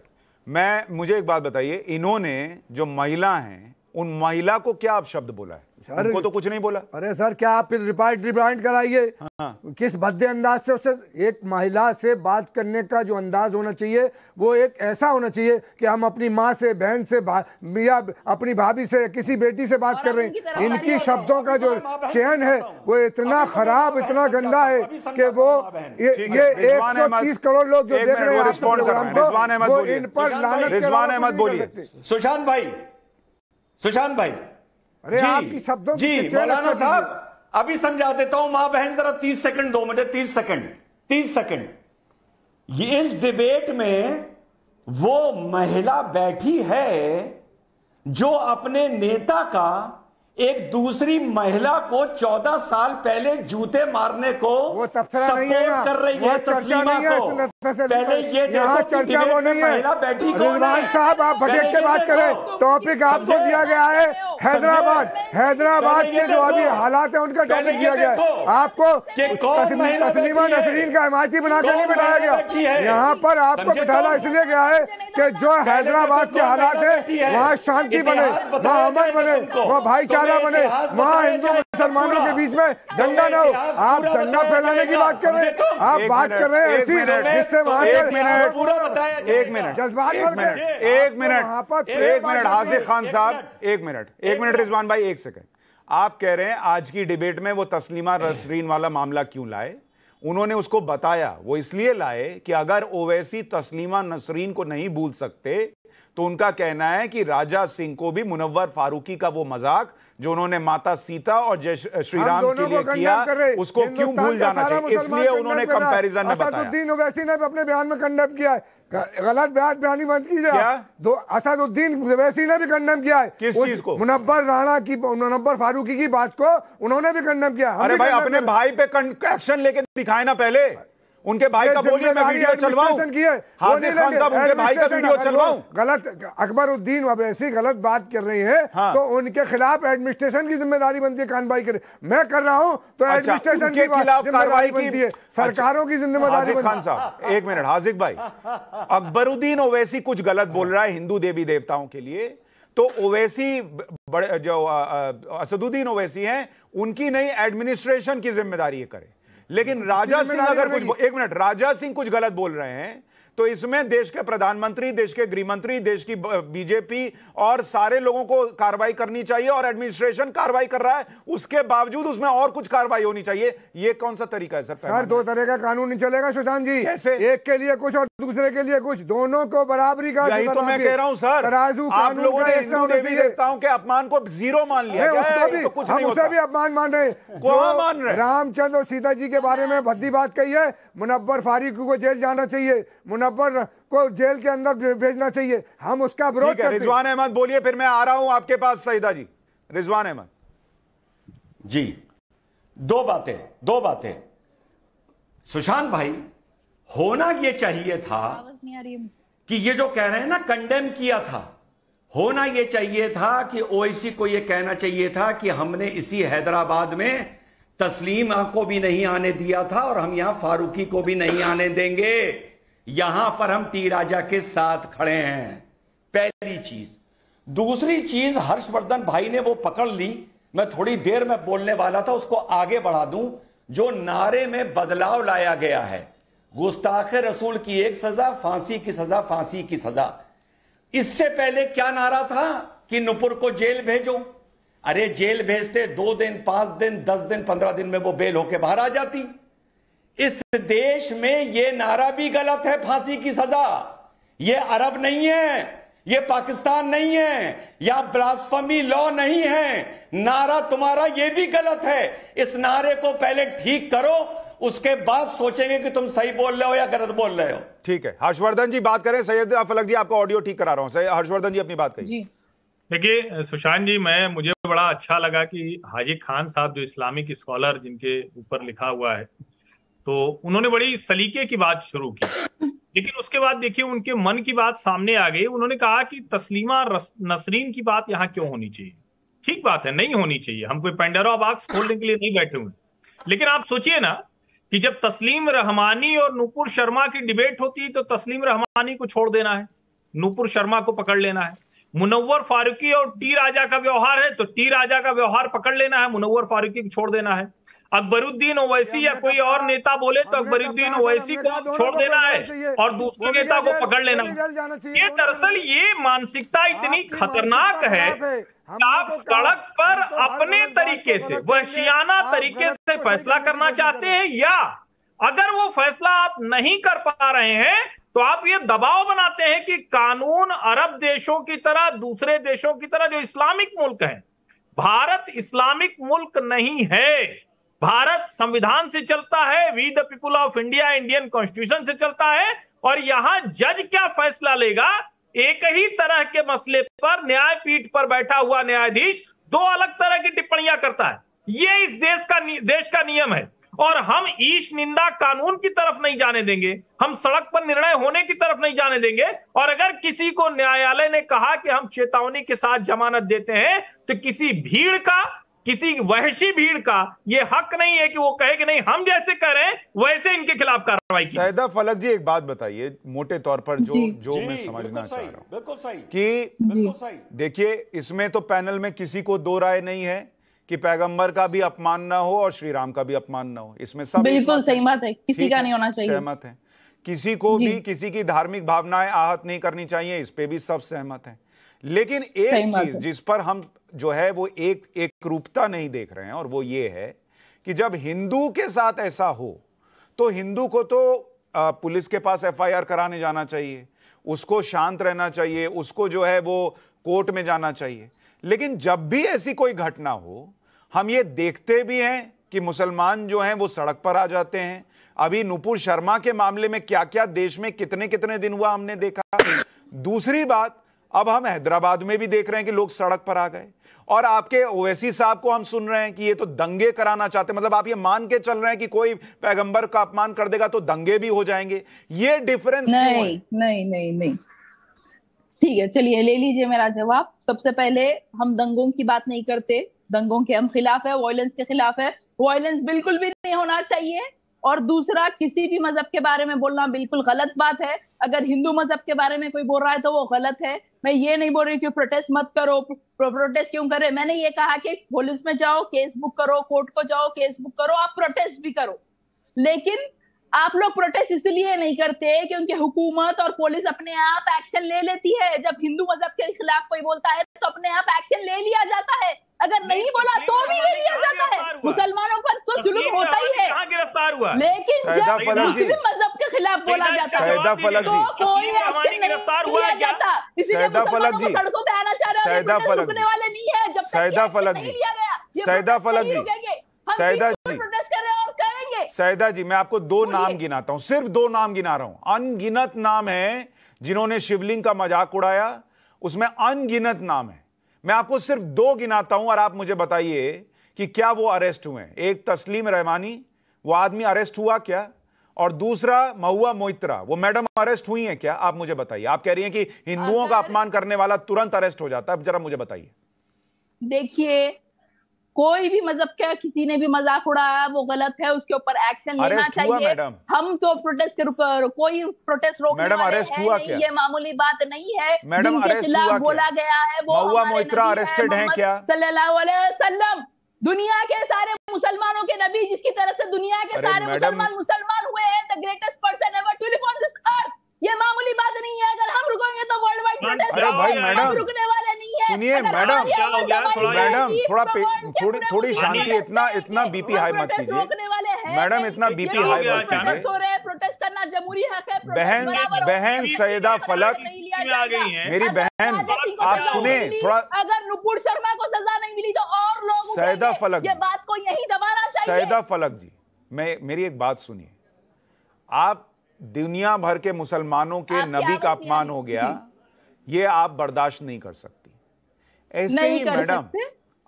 मुझे एक बात बताइए, इन्होंने जो महिला हैं उन महिला को क्या आप शब्द बोला है? सर उनको तो कुछ नहीं बोला। अरे सर, क्या आप रिमाइंड कराइए। हाँ। किस भद्दे अंदाज से उससे एक महिला से बात करने का जो अंदाज होना चाहिए वो एक ऐसा होना चाहिए कि हम अपनी माँ से, बहन से या अपनी भाभी से, किसी बेटी से बात कर रहे हैं। इनकी शब्दों का जो चयन है वो इतना खराब, इतना गंदा है कि वो ये 130 करोड़ लोग जो देख रहे हैं आपके प्रोग्राम को, वो इन पर लानत। रिजवान अहमद बोलिए। सुशांत भाई, अरे आपकी शब्दों जी मौलाना साहब, अभी समझा देता हूं। मां बहन जरा 30 सेकंड दो मुझे, 30 सेकंड। ये इस डिबेट में वो महिला बैठी है जो अपने नेता का एक दूसरी महिला को 14 साल पहले जूते मारने को वो सपोर्ट कर रही है। तस्लीमा को पहले ये यहाँ चर्चा वो नहीं है। रिजवान साहब, आप भटक के बात करें। टॉपिक आपको दिया गया है हैदराबाद के जो अभी हालात है उनका टॉपिक दिया गया है। आपको तस्लीमा नसरीन का हिमायती बनाकर नहीं बिठाया गया। यहाँ पर आपको बिठाना इसलिए गया है कि जो हैदराबाद के हालात है वहाँ शांति बने, वहाँ अमन बने, वहाँ भाईचारा बने, वहाँ हिंदू मुसलमानों के बीच में दंगा न हो। आप दंगा फैलाने की बात कर रहे हैं। आप बात कर रहे हैं ऐसी जिससे वहाँ एक मिनट हाजिक खान साहब, एक मिनट रिजवान भाई, एक सेकंड। आप कह रहे हैं आज की डिबेट में वो तस्लीमा नसरीन वाला मामला क्यों लाए? उन्होंने उसको बताया, वो इसलिए लाए कि अगर ओवैसी तस्लीमा नसरीन को नहीं भूल सकते तो उनका कहना है कि राजा सिंह को भी मुनव्वर फारूकी का वो मजाक जो उन्होंने माता सीता और जय श्री राम के लिए किया, उसको क्यों भूल जाना चाहिए, इसलिए उन्होंने कंपैरिजन में बताया। असदुद्दीन ओवैसी ने अपने बयान में कंडेम किया है। गलत बयानी मत कीजिए। असदुद्दीन ओवैसी ने भी कंडेम किया है। किस चीज को? मुनव्वर फारूकी की बात को उन्होंने भी कंडेम किया। अरे भाई, अपने भाई पे एक्शन लेके दिखाए ना पहले। उनके भाई का बोलिए, मैं वीडियो चलवाऊं। हाजिक खान साहब, उनके भाई का वीडियो चलवाऊं। गलत अकबरुद्दीन ओवैसी गलत बात कर रही है। हाँ। तो उनके खिलाफ एडमिनिस्ट्रेशन की जिम्मेदारी बनती है कार्रवाई करे। मैं कर रहा हूं तो एडमिनिस्ट्रेशन की जिम्मेदारी बनती है, सरकारों की जिम्मेदारी। खान साहब, एक मिनट। हाजिक भाई, अकबरुद्दीन ओवैसी कुछ गलत बोल रहा है हिंदू देवी देवताओं के लिए, तो ओवैसी जो असदुद्दीन ओवैसी हैं उनकी नहीं, एडमिनिस्ट्रेशन की जिम्मेदारी ये करे। लेकिन राजा सिंह अगर कुछ, एक मिनट, राजा सिंह कुछ गलत बोल रहे हैं तो इसमें देश के प्रधानमंत्री, देश के गृहमंत्री, देश की बीजेपी और सारे लोगों को कार्रवाई करनी चाहिए, और एडमिनिस्ट्रेशन कार्रवाई कर रहा है उसके बावजूद उसमें और कुछ कार्रवाई होनी चाहिए। ये कौन सा तरीका है सर? दो तरह का कानून नहीं चलेगा सुशांत जी। कैसे? एक के लिए कुछ और दूसरे के लिए कुछ, दोनों को बराबरी का। यही तो मैं कह रहा हूं सर, आप लोगों ने हिंदू देवी देवताओं के अपमान को जीरो मान लिया। हम उसे भी अपमान मान रहे हैं। रामचंद्र और सीता जी के बारे में भद्दी बात कही है। मुनव्वर फारूकी को जेल जाना चाहिए, मुनव्वर को जेल के अंदर भेजना चाहिए। हम उसका विरोध करते हैं। रिजवान अहमद बोलिए, फिर मैं आ रहा हूं आपके पास। सईदा जी, रिजवान अहमद जी, दो बातें। सुशांत भाई, होना यह चाहिए था कि ये जो कह रहे हैं ना, कंडेम किया था, होना यह चाहिए था कि ओवैसी को यह कहना चाहिए था कि हमने इसी हैदराबाद में तस्लीमा को भी नहीं आने दिया था और हम यहां फारूकी को भी नहीं आने देंगे। यहां पर हम टी राजा के साथ खड़े हैं, पहली चीज। दूसरी चीज, हर्षवर्धन भाई ने वो पकड़ ली, मैं थोड़ी देर में बोलने वाला था, उसको आगे बढ़ा दूं। जो नारे में बदलाव लाया गया है, गुस्ताखे रसूल की एक सजा, फांसी की सजा, फांसी की सजा। इससे पहले क्या नारा था कि नुपुर को जेल भेजो। अरे जेल भेजते 2 दिन, 5 दिन, 10 दिन, 15 दिन में वो बेल होके बाहर आ जाती। इस देश में ये नारा भी गलत है, फांसी की सजा। ये अरब नहीं है, ये पाकिस्तान नहीं है, या ब्लास्फेमी लॉ नहीं है। नारा तुम्हारा ये भी गलत है। इस नारे को पहले ठीक करो, उसके बाद सोचेंगे कि तुम सही बोल रहे हो या गलत बोल रहे हो। ठीक है, हर्षवर्धन जी बात करें। सैयद फलक जी, आपका ऑडियो ठीक करा रहा हूं। हर्षवर्धन जी अपनी बात करिए। देखिए सुशांत जी, मुझे बड़ा अच्छा लगा कि हाजी खान साहब जो इस्लामिक स्कॉलर जिनके ऊपर लिखा हुआ है, तो उन्होंने बड़ी सलीके की बात शुरू की, लेकिन उसके बाद देखिए उनके मन की बात सामने आ गई। उन्होंने कहा कि तस्लीमा नसरीन की बात यहाँ क्यों होनी चाहिए। ठीक बात है, नहीं होनी चाहिए, हम कोई पेंडोरा बॉक्स खोलने के लिए नहीं बैठे हुए। लेकिन आप सोचिए ना कि जब तस्लीम रहमानी और नूपुर शर्मा की डिबेट होती है तो तस्लीम रहमानी को छोड़ देना है, नूपुर शर्मा को पकड़ लेना है। मुनव्वर फारूकी और टी राजा का व्यवहार है तो टी राजा का व्यवहार पकड़ लेना है, मुनव्वर फारूकी को छोड़ देना है। अकबरुद्दीन ओवैसी या कोई और नेता बोले तो अकबरुद्दीन ओवैसी को छोड़ देना है और दूसरे नेता को पकड़ लेना है। ये दरअसल ये मानसिकता इतनी खतरनाक है कि आप सड़क पर अपने तरीके से, वहशियाना तरीके से फैसला करना चाहते हैं, या अगर वो फैसला आप नहीं कर पा रहे हैं तो आप ये दबाव बनाते हैं कि कानून अरब देशों की तरह, दूसरे देशों की तरह जो इस्लामिक मुल्क हैं, भारत इस्लामिक मुल्क नहीं है। भारत संविधान से चलता है, we the people of India Indian constitution से चलता है, और यहां जज क्या फैसला लेगा, एक ही तरह के मसले पर न्यायपीठ पर बैठा हुआ न्यायाधीश दो अलग तरह की टिप्पणियां करता है। ये इस देश का नियम है और हम ईश निंदा कानून की तरफ नहीं जाने देंगे, हम सड़क पर निर्णय होने की तरफ नहीं जाने देंगे। और अगर किसी को न्यायालय ने कहा कि हम चेतावनी के साथ जमानत देते हैं तो किसी भीड़ का, किसी वहशी भीड़ का ये हक नहीं है कि वो कहे कि नहीं हम जैसे करें वैसे इनके खिलाफ कार्रवाई की। सैयदा फलक जी एक बात बताइए मोटे तौर पर जो मैं समझना चाह रहा हूं, बिल्कुल सही कि बिल्कुल सही। देखिए इसमें तो पैनल में किसी को दो राय नहीं है कि पैगंबर का भी अपमान ना हो और श्री राम का भी अपमान ना हो, इसमें सब बिल्कुल सही बात है, किसी का नहीं होना चाहिए, सहमत है। किसी को भी किसी की धार्मिक भावनाएं आहत नहीं करनी चाहिए, इस पे भी सब सहमत हैं। लेकिन एक चीज जिस पर हम जो है वो एक रूपता नहीं देख रहे हैं, और वो ये है कि जब हिंदू के साथ ऐसा हो तो हिंदू को तो पुलिस के पास एफआईआर कराने जाना चाहिए, उसको शांत रहना चाहिए, उसको जो है वो कोर्ट में जाना चाहिए। लेकिन जब भी ऐसी कोई घटना हो, हम ये देखते भी हैं कि मुसलमान जो हैं वो सड़क पर आ जाते हैं। अभी नुपुर शर्मा के मामले में क्या क्या देश में कितने कितने दिन हुआ हमने देखा। दूसरी बात, अब हम हैदराबाद में भी देख रहे हैं कि लोग सड़क पर आ गए, और आपके ओवैसी साहब को हम सुन रहे हैं कि ये तो दंगे कराना चाहते हैं। मतलब आप ये मान के चल रहे हैं कि कोई पैगंबर का अपमान कर देगा तो दंगे भी हो जाएंगे। ये डिफरेंस नहीं नहीं नहीं नहीं, ठीक है, चलिए ले लीजिए मेरा जवाब। सबसे पहले हम दंगों की बात नहीं करते, दंगों के हम खिलाफ है, वायलेंस के खिलाफ है, वायलेंस बिल्कुल भी नहीं होना चाहिए। और दूसरा, किसी भी मजहब के बारे में बोलना बिल्कुल गलत बात है। अगर हिंदू मजहब के बारे में कोई बोल रहा है तो वो गलत है। मैं ये नहीं बोल रही कि प्रोटेस्ट मत करो, प्रोटेस्ट क्यों करे, मैंने ये कहा कि पुलिस में जाओ, केस बुक करो, कोर्ट को जाओ, केस बुक करो, आप प्रोटेस्ट भी करो। लेकिन आप लोग प्रोटेस्ट इसलिए नहीं करते क्योंकि हुकूमत और पुलिस अपने आप एक्शन ले लेती है। जब हिंदू मजहब के खिलाफ कोई बोलता है तो अपने आप एक्शन ले लिया जाता है, अगर नहीं बोला तो भी ले लिया जाता है। मुसलमानों पर तो जुल्म होता ही है, गिरफ्तार हुआ, लेकिन जब मुस्लिम मजहब के खिलाफ बोला जाता है तो कोई एक्शन नहीं लिया जाता। इसीलिए मुसलमानों को सड़कों पे आना चाह रहे हैं, रुकने वाले नहीं है जब तक नहीं लिया गया। सैयदा फलक जी, सैयदा जी, प्रोटेस्ट कर रहे हैं और करेंगे। सैयदा जी, मैं आपको दो नाम गिनाता हूं, सिर्फ दो नाम गिना रहा हूं। अनगिनत नाम है जिन्होंने शिवलिंग का मजाक उड़ाया, उसमें अनगिनत नाम है। मैं आपको सिर्फ दो गिनाता हूं और आप मुझे बताइए कि क्या वो अरेस्ट हुए। एक तस्लीम रहमानी, वो आदमी अरेस्ट हुआ क्या? और दूसरा महुआ मोइत्रा, वो मैडम अरेस्ट हुई हैं क्या? आप मुझे बताइए। आप कह रही हैं कि हिंदुओं का अपमान करने वाला तुरंत अरेस्ट हो जाता है, जरा मुझे बताइए। देखिए, कोई भी मजहब का किसी ने भी मजाक उड़ाया वो गलत है, उसके ऊपर एक्शन लेना चाहिए। हम तो प्रोटेस्ट कोई प्रोटेस्ट रोकने मैडम वाले अरेस्ट हुआ क्या? ये मामूली बात नहीं है। मैडम अरेस्ट हुआ बोला गया है वो महुआ मोइत्रा अरेस्टेड हैं क्या? सल्लल्लाहु अलैहि वसल्लम, दुनिया के सारे मुसलमानों के नबी, जिसकी तरह से दुनिया के सारे मुसलमान हुए हैं, the greatest person ever to live on this earth. ये मामूली बात नहीं है। अगर हम रुकेंगे तो वर्ल्ड वाइड प्रोटेस्ट, अरे भाई मैडम रुकने वाले नहीं है। सुनिए मैडम, थोड़ी शांति, इतना बीपी हाई मत कीजिए मैडम, इतना बीपी हाई मत कीजिए। प्रोटेस्ट करना जमहूरी हक है। बहन सैयदा फलक, मेरी बहन आप सुने थोड़ा। अगर नुपुर शर्मा को सजा नहीं मिली तो और लोग, सैयदा फलक, ये बात को यही दबाना चाहिए। सैयदा फलक जी, मेरी एक बात सुनिए। आप दुनिया भर के मुसलमानों के नबी का अपमान हो गया, ये आप बर्दाश्त नहीं कर सकती। ऐसे ही मैडम,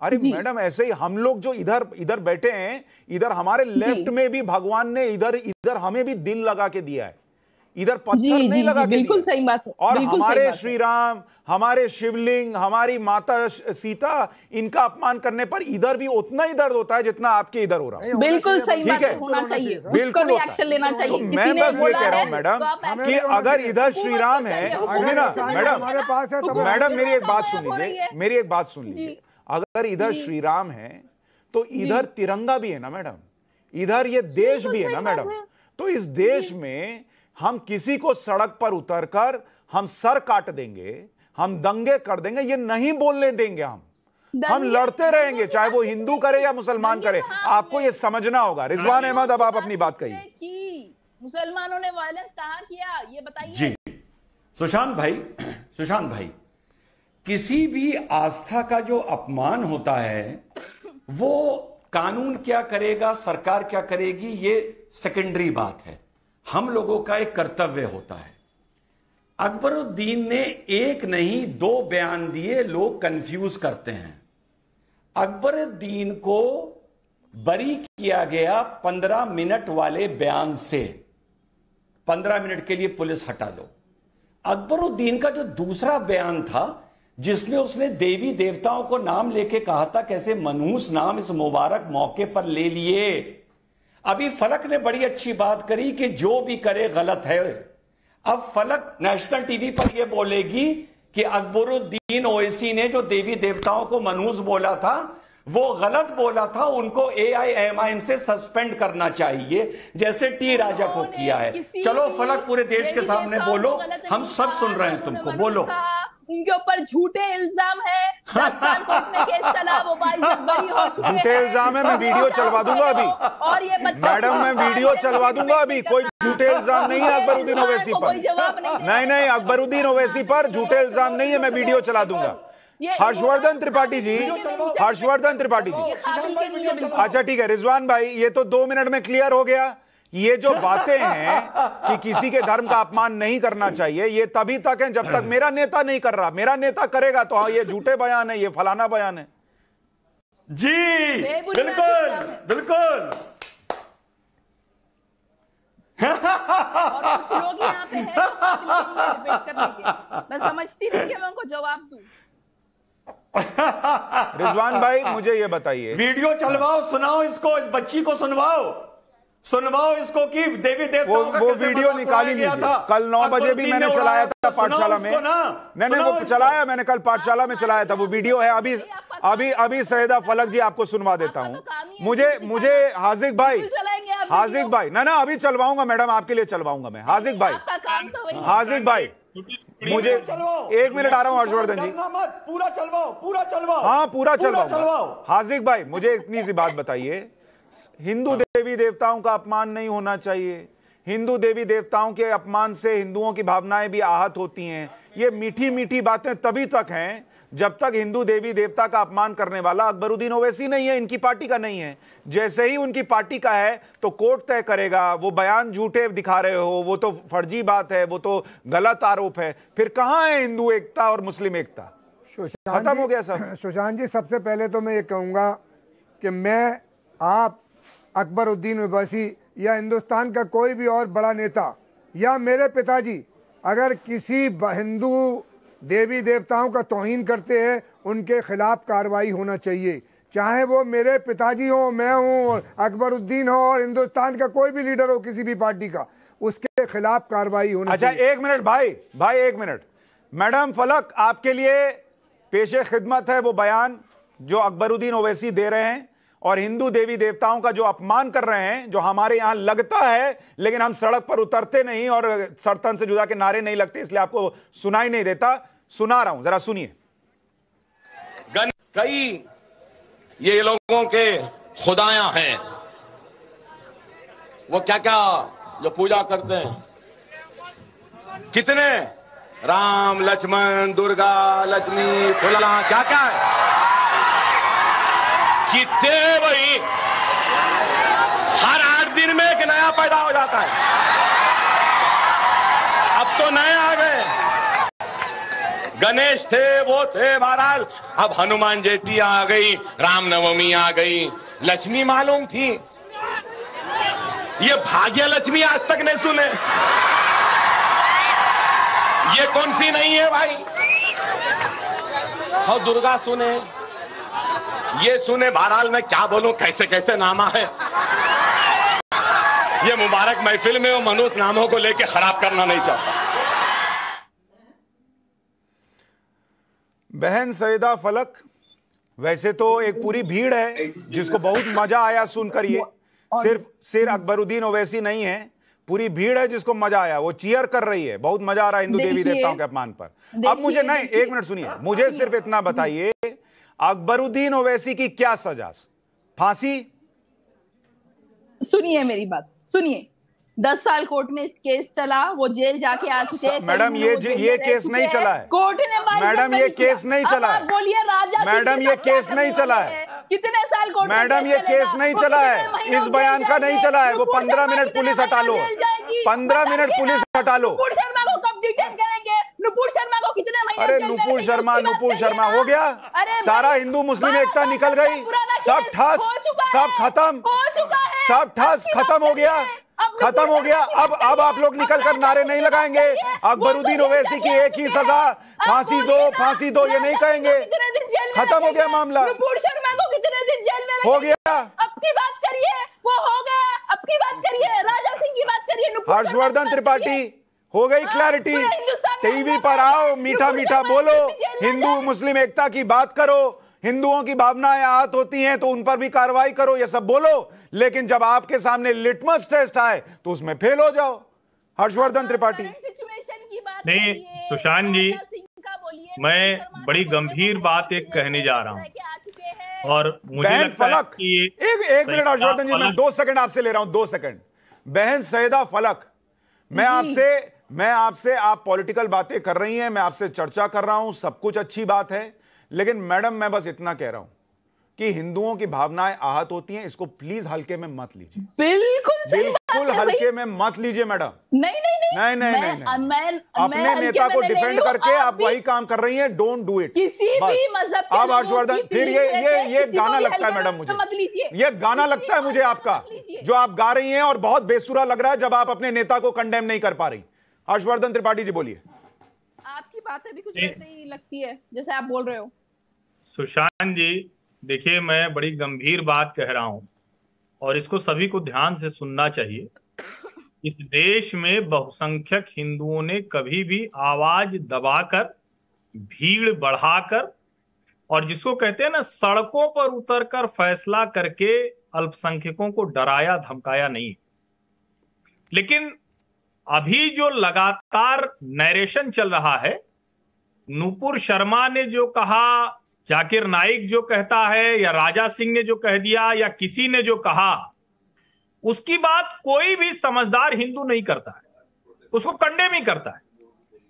अरे मैडम, ऐसे ही हम लोग जो इधर बैठे हैं, इधर हमारे लेफ्ट में भी भगवान ने इधर हमें भी दिल लगा के दिया है, इधर पत्थर नहीं लगा के बिल्कुल सही बात है। और हमारे श्री राम, हमारे शिवलिंग, हमारी माता सीता, इनका अपमान करने पर इधर भी उतना ही दर्द होता है जितना आपके इधर हो रहा है। बिल्कुल सही बात है, होना चाहिए, बिल्कुल एक्शन लेना चाहिए। मैं बस ये कह रहा हूं मैडम कि अगर इधर श्री राम है, सुनिए ना मैडम, मैडम मेरी एक बात सुन लीजिए, अगर इधर श्री राम है तो इधर तिरंगा भी है ना मैडम, इधर ये देश भी है ना मैडम। तो इस देश में हम किसी को सड़क पर उतरकर हम सर काट देंगे, हम दंगे कर देंगे, ये नहीं बोलने देंगे। हम लड़ते रहेंगे, चाहे वो हिंदू करे या मुसलमान करे। आपको ये समझना होगा। रिजवान अहमद, अब आप अपनी बात कहिए। मुसलमानों ने वायलेंस कहां किया, ये बताइए। जी सुशांत भाई, किसी भी आस्था का जो अपमान होता है, वो कानून क्या करेगा, सरकार क्या करेगी, ये सेकेंडरी बात है। हम लोगों का एक कर्तव्य होता है। अकबरुद्दीन ने एक नहीं 2 बयान दिए, लोग कंफ्यूज करते हैं। अकबरुद्दीन को बरी किया गया 15 मिनट वाले बयान से। 15 मिनट के लिए पुलिस हटा लो। अकबरुद्दीन का जो दूसरा बयान था, जिसमें उसने देवी देवताओं को नाम लेके कहा था, कैसे मनहूस नाम इस मुबारक मौके पर ले लिए। अभी फलक ने बड़ी अच्छी बात करी कि जो भी करे गलत है। अब फलक नेशनल टीवी पर यह बोलेगी कि अकबरुद्दीन ओवैसी ने जो देवी देवताओं को मनहूस बोला था, वो गलत बोला था, उनको AIMIM से सस्पेंड करना चाहिए, जैसे टी राजा को किया है। चलो फलक, पूरे देश के सामने बोलो, हम सब सुन रहे हैं तुमको, बोलो। उनके ऊपर झूठे इल्जाम है, 10 साल कोर्ट में केस चला, वो बाइज्जत बरी हो चुके हैं। झूठे इल्जाम है, मैं वीडियो चलवा दूंगा अभी। और ये मैडम, मैं वीडियो चलवा दूंगा अभी। कोई झूठे इल्जाम नहीं है अकबरुद्दीन ओवैसी पर। नहीं, अकबरुद्दीन ओवैसी पर झूठे इल्जाम नहीं है, मैं वीडियो चला दूंगा। हर्षवर्धन त्रिपाठी जी, अच्छा ठीक है। रिजवान भाई, ये तो 2 मिनट में क्लियर हो गया। ये जो बातें हैं कि किसी के धर्म का अपमान नहीं करना चाहिए, ये तभी तक है जब तक मेरा नेता नहीं कर रहा। मेरा नेता करेगा तो हाँ, ये झूठे बयान है, ये फलाना बयान है। जी बिल्कुल बिल्कुल। और कुछ लोग यहाँ पे हैं, मैं समझती नहीं कि मैं उनको जवाब दूं। रिजवान भाई, मुझे ये बताइए, वीडियो चलवाओ, सुनाओ इसको, इस बच्ची को सुनवाओ इसको कि देवी देवताओं का वो वीडियो निकाली नहीं था। कल 9 बजे भी मैंने चलाया था पाठशाला में। नहीं, वो चलाया मैंने, कल पाठशाला में चलाया था, वो वीडियो है। अभी सैयदा फलक जी आपको सुनवा देता हूँ। मुझे हाजिक भाई ना अभी चलवाऊंगा मैडम, आपके लिए चलवाऊंगा मैं। हाजिक भाई मुझे 1 मिनट आ रहा हूं। हर्षवर्धन जी, पूरा चलवाओ। हाँ, पूरा चलवाओ। हाजिक भाई, मुझे इतनी सी बात बताइए, हिंदू देवी देवताओं का अपमान नहीं होना चाहिए। हिंदू देवी देवताओं के अपमान से हिंदुओं की भावनाएं भी आहत होती हैं। ये मीठी मीठी बातें तभी तक हैं जब तक हिंदू देवी देवता का अपमान करने वाला अकबरुद्दीन ओवैसी नहीं है, इनकी पार्टी का नहीं है। जैसे ही उनकी पार्टी का है तो कोर्ट तय करेगा। वो बयान झूठे दिखा रहे हो, वो तो फर्जी बात है, वो तो गलत आरोप है। फिर कहां है हिंदू एकता और मुस्लिम एकता? खत्म हो गया सब। सुशांत जी, सबसे पहले तो मैं ये कहूँगा कि मैं, आप, अकबरुद्दीन ओवैसी या हिंदुस्तान का कोई भी और बड़ा नेता या मेरे पिताजी अगर किसी हिंदू देवी देवताओं का तौहीन करते हैं, उनके खिलाफ कार्रवाई होना चाहिए। चाहे वो मेरे पिताजी हो, मैं हूँ, अकबरुद्दीन हो, और हिंदुस्तान का कोई भी लीडर हो किसी भी पार्टी का, उसके खिलाफ कार्रवाई होना चाहिए। अच्छा 1 मिनट भाई 1 मिनट। मैडम फलक, आपके लिए पेशे खिदमत है वो बयान जो अकबरुद्दीन ओवैसी दे रहे हैं और हिंदू देवी देवताओं का जो अपमान कर रहे हैं, जो हमारे यहां लगता है लेकिन हम सड़क पर उतरते नहीं और सरतन से जुदा के नारे नहीं लगते, इसलिए आपको सुनाई नहीं देता। सुना रहा हूं, जरा सुनिए। कई ये लोगों के खुदायां हैं, वो क्या क्या जो पूजा करते हैं, कितने राम लक्ष्मण दुर्गा लक्ष्मी फुला क्या क्या है, कितने वही हर 8 दिन में एक नया पैदा हो जाता है। अब तो नए आ गए, गणेश थे, वो थे महाराज। अब हनुमान जयंती आ गई, रामनवमी आ गई, लक्ष्मी मालूम थी? ये भाग्य लक्ष्मी आज तक नहीं सुने। ये कौन सी नहीं है भाई? और दुर्गा सुने, ये सुने। बहरहाल मैं क्या बोलूं, कैसे कैसे नामा है। ये मुबारक महफिल में वो मनुष्य नामों को लेके खराब करना नहीं चाहता। बहन सईदा फलक, वैसे तो एक पूरी भीड़ है जिसको बहुत मजा आया सुनकर। ये सिर्फ अकबरुद्दीन ओवैसी नहीं है, पूरी भीड़ है जिसको मजा आया, वो चीयर कर रही है, बहुत मजा आ रहा है हिंदू देवी देवताओं के अपमान पर। अब मुझे नहीं, एक मिनट सुनिए, मुझे सिर्फ इतना बताइए, अकबरुद्दीन ओवैसी की क्या सजा? फांसी? सुनिए मेरी बात, सुनिए। 10 साल कोर्ट में केस चला, वो जेल जाके आ चुके हैं। मैडम ये केस नहीं चला है। कोर्ट ने मैडम ये केस नहीं चला है। बोलिए राजा, मैडम ये केस नहीं चला है। कितने साल कोर्ट? मैडम ये केस नहीं चला है, इस बयान का नहीं चला है। वो 15 मिनट पुलिस हटा लो, 15 मिनट पुलिस हटा लो। नुपुर शर्मा को कब डिटेन करेंगे? नुपुर शर्मा को कितने महीने? अरे नुपुर शर्मा हो गया, सारा हिंदू मुस्लिम एकता निकल गई, सब ठस, सब खत्म, सब ठस खत्म हो गया, खत्म हो गया। अब आप लोग निकल कर नारे नहीं लगाएंगे, अकबरुद्दीन ओवैसी की एक ही सजा, फांसी दो, फांसी दो, ये नहीं कहेंगे। खत्म हो गया मामला। नुपुर शर्मा को कितने दिन जेल में हो गया। अब की बात करिए, वो हो गया। अब की बात करिए, राजा सिंह की बात करिए। हर्षवर्धन त्रिपाठी, हो गई क्लैरिटी। टीवी पर आओ, मीठा मीठा बोलो, हिंदू मुस्लिम एकता की बात करो, हिंदुओं की भावनाएं आहत होती हैं तो उन पर भी कार्रवाई करो, ये सब बोलो। लेकिन जब आपके सामने लिटमस टेस्ट आए तो उसमें फेल हो जाओ। हर्षवर्धन त्रिपाठी। नहीं सुशांत जी, मैं बड़ी गंभीर बात एक कहने जा रहा हूं और मुझे लगता है कि एक मिनट हर्षवर्धन जी, मैं 2 सेकंड आपसे ले रहा हूं, 2 सेकंड। बहन सईदा फलक, मैं आपसे आप पॉलिटिकल बातें कर रही हैं, मैं आपसे चर्चा कर रहा हूं, सब कुछ अच्छी बात है, लेकिन मैडम मैं बस इतना कह रहा हूं कि हिंदुओं की भावनाएं आहत होती हैं, इसको प्लीज हल्के में मत लीजिए। बिल्कुल हल्के में मत लीजिए मैडम। नहीं। अपने नेता को डिफेंड करके आप वही काम कर रही हैं, डोंट डू इट। किसी भी मजहब के अब हर्षवर्धन, फिर ये गाना लगता है मैडम, मुझे ये गाना लगता है मुझे आपका, जो आप गा रही हैं, और बहुत बेसुरा लग रहा है जब आप अपने नेता को कंडेम नहीं कर पा रही। हर्षवर्धन त्रिपाठी जी बोलिए। आपकी बातें भी कुछ ऐसे ही लगती है जैसे आप बोल रहे हो। सुशांत जी देखिए, मैं बड़ी गंभीर बात कह रहा हूं और इसको सभी को ध्यान से सुनना चाहिए। इस देश में बहुसंख्यक हिंदुओं ने कभी भी आवाज दबाकर, भीड़ बढ़ाकर, और जिसको कहते हैं ना सड़कों पर उतरकर फैसला करके अल्पसंख्यकों को डराया धमकाया नहीं। लेकिन अभी जो लगातार नैरेशन चल रहा है, नुपुर शर्मा ने जो कहा, जाकिर नाइक जो कहता है, या राजा सिंह ने जो कह दिया, या किसी ने जो कहा, उसकी बात कोई भी समझदार हिंदू नहीं करता है, उसको कंडेम ही करता है,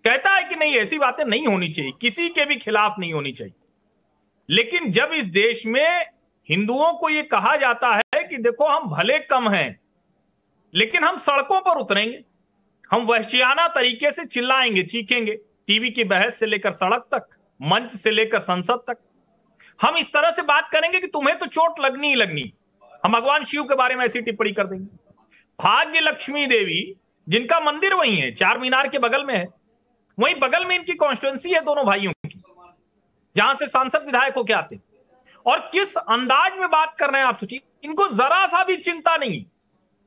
कहता है कि नहीं ऐसी बातें नहीं होनी चाहिए, किसी के भी खिलाफ नहीं होनी चाहिए। लेकिन जब इस देश में हिंदुओं को यह कहा जाता है कि देखो हम भले कम हैं लेकिन हम सड़कों पर उतरेंगे, हम वहशियाना तरीके से चिल्लाएंगे, चीखेंगे, टीवी की बहस से लेकर सड़क तक, मंच से लेकर संसद तक, हम इस तरह से बात करेंगे कि तुम्हें तो चोट लगनी ही लगनी। हम भगवान शिव के बारे में ऐसी टिप्पणी कर देंगे। भाग्य लक्ष्मी देवी जिनका मंदिर वहीं है, चार मीनार के बगल में है, वहीं बगल में इनकी कॉन्स्टिट्यूंसी है दोनों भाइयों की, जहां से सांसद विधायक होके आते, और किस अंदाज में बात कर रहे हैं आप सोचिए। इनको जरा सा भी चिंता नहीं,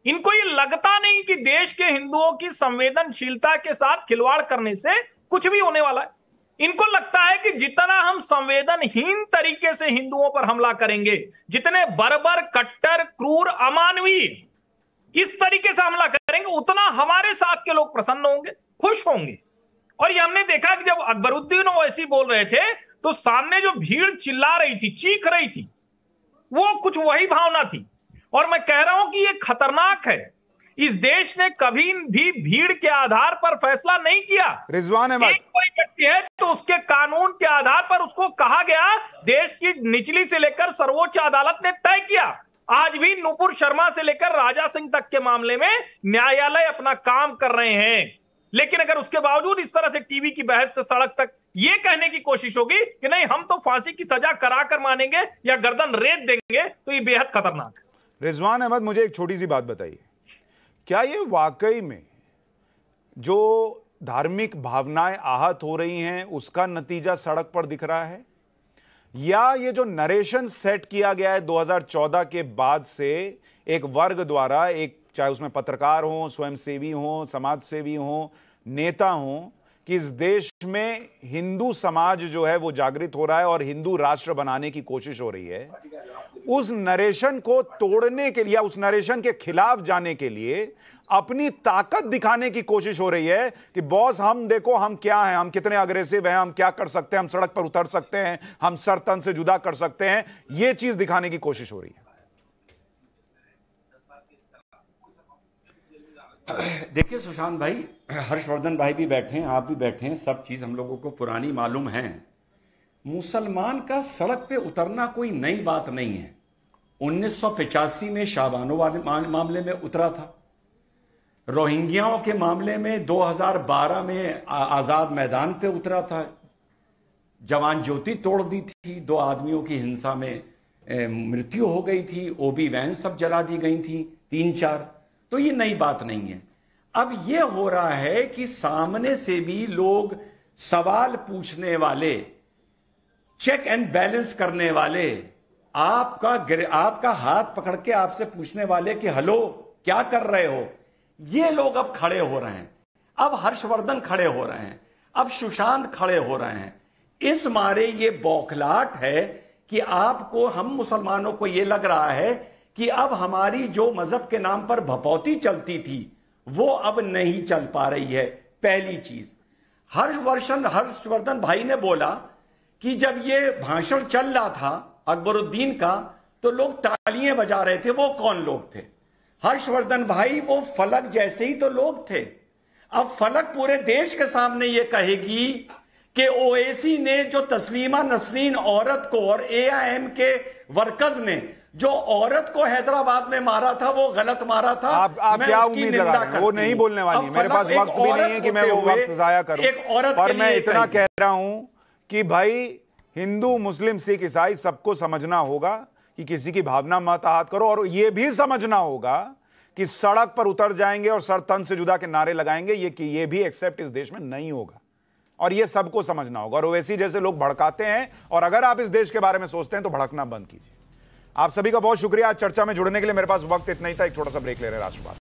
इनको ये लगता नहीं कि देश के हिंदुओं की संवेदनशीलता के साथ खिलवाड़ करने से कुछ भी होने वाला है। इनको लगता है कि जितना हम संवेदनहीन तरीके से हिंदुओं पर हमला करेंगे, जितने बर्बर, कट्टर, क्रूर, अमानवीय इस तरीके से हमला करेंगे, उतना हमारे साथ के लोग प्रसन्न होंगे, खुश होंगे। और ये हमने देखा कि जब अकबरुद्दीन ओवैसी बोल रहे थे तो सामने जो भीड़ चिल्ला रही थी, चीख रही थी, वो कुछ वही भावना थी। और मैं कह रहा हूं कि ये खतरनाक है। इस देश ने कभी भी भीड़ के आधार पर फैसला नहीं किया। रिजवान अहमद, एक कोई व्यक्ति है तो उसके कानून के आधार पर उसको कहा गया, देश की निचली से लेकर सर्वोच्च अदालत ने तय किया। आज भी नुपुर शर्मा से लेकर राजा सिंह तक के मामले में न्यायालय अपना काम कर रहे हैं। लेकिन अगर उसके बावजूद इस तरह से टीवी की बहस से सड़क तक ये कहने की कोशिश होगी कि नहीं हम तो फांसी की सजा कराकर मानेंगे या गर्दन रेत देंगे, तो ये बेहद खतरनाक है। रिजवान अहमद, मुझे एक छोटी सी बात बताइए, क्या ये वाकई में जो धार्मिक भावनाएं आहत हो रही हैं उसका नतीजा सड़क पर दिख रहा है, या ये जो नरेशन सेट किया गया है 2014 के बाद से एक वर्ग द्वारा, एक चाहे उसमें पत्रकार हो, स्वयंसेवी हो, समाज सेवी हो, नेता हो, कि इस देश में हिंदू समाज जो है वो जागृत हो रहा है और हिंदू राष्ट्र बनाने की कोशिश हो रही है, उस नरेशन को तोड़ने के लिए, उस नरेशन के खिलाफ जाने के लिए अपनी ताकत दिखाने की कोशिश हो रही है कि बॉस हम देखो हम क्या हैं, हम कितने अग्रेसिव हैं, हम क्या कर सकते हैं, हम सड़क पर उतर सकते हैं, हम सर तन से जुदा कर सकते हैं, यह चीज दिखाने की कोशिश हो रही है। देखिए सुशांत भाई, हर्षवर्धन भाई भी बैठे हैं, आप भी बैठे हैं, सब चीज हम लोगों को पुरानी मालूम है। मुसलमान का सड़क पे उतरना कोई नई बात नहीं है। 1985 में शाहबानो वाले मामले में उतरा था, रोहिंग्याओं के मामले में 2012 में आजाद मैदान पे उतरा था, जवान ज्योति तोड़ दी थी, 2 आदमियों की हिंसा में मृत्यु हो गई थी, ओबी वैन सब जला दी गई थी 3-4, तो ये नई बात नहीं है। अब ये हो रहा है कि सामने से भी लोग सवाल पूछने वाले, चेक एंड बैलेंस करने वाले, आपका हाथ पकड़ के आपसे पूछने वाले कि हेलो क्या कर रहे हो, ये लोग अब खड़े हो रहे हैं। अब हर्षवर्धन खड़े हो रहे हैं, अब सुशांत खड़े हो रहे हैं। इस मारे ये बौखलाहट है कि आपको, हम मुसलमानों को ये लग रहा है कि अब हमारी जो मजहब के नाम पर भपौती चलती थी वो अब नहीं चल पा रही है। पहली चीज, हर्षवर्धन भाई ने बोला कि जब ये भाषण चल रहा था अकबरुद्दीन का तो लोग तालियां बजा रहे थे। वो कौन लोग थे? हर्षवर्धन भाई वो फलक जैसे ही तो लोग थे। अब फलक पूरे देश के सामने ये कहेगी कि ओवैसी ने जो तस्लीमा नसरीन औरत को और एआईएम के वर्कर्स ने जो औरत को हैदराबाद में मारा था वो गलत मारा था। आप क्या उम्मीद लगा रहे हैं? वो नहीं बोलने वाली, मेरे पास वक्त भी नहीं है कि मैं वो वक्त जाया करूं, पर मैं इतना कह रहा हूं कि भाई हिंदू मुस्लिम सिख ईसाई सबको समझना होगा कि किसी की भावना मत आहत करो, और यह भी समझना होगा कि सड़क पर उतर जाएंगे और सर तन से जुदा के नारे लगाएंगे, ये भी एक्सेप्ट इस देश में नहीं होगा, और ये सबको समझना होगा। और ओवैसी जैसे लोग भड़काते हैं, और अगर आप इस देश के बारे में सोचते हैं तो भड़कना बंद कीजिए। आप सभी का बहुत शुक्रिया आज चर्चा में जुड़ने के लिए। मेरे पास वक्त इतना ही था, एक छोटा सा ब्रेक ले रहे हैं राष्ट्रवाद।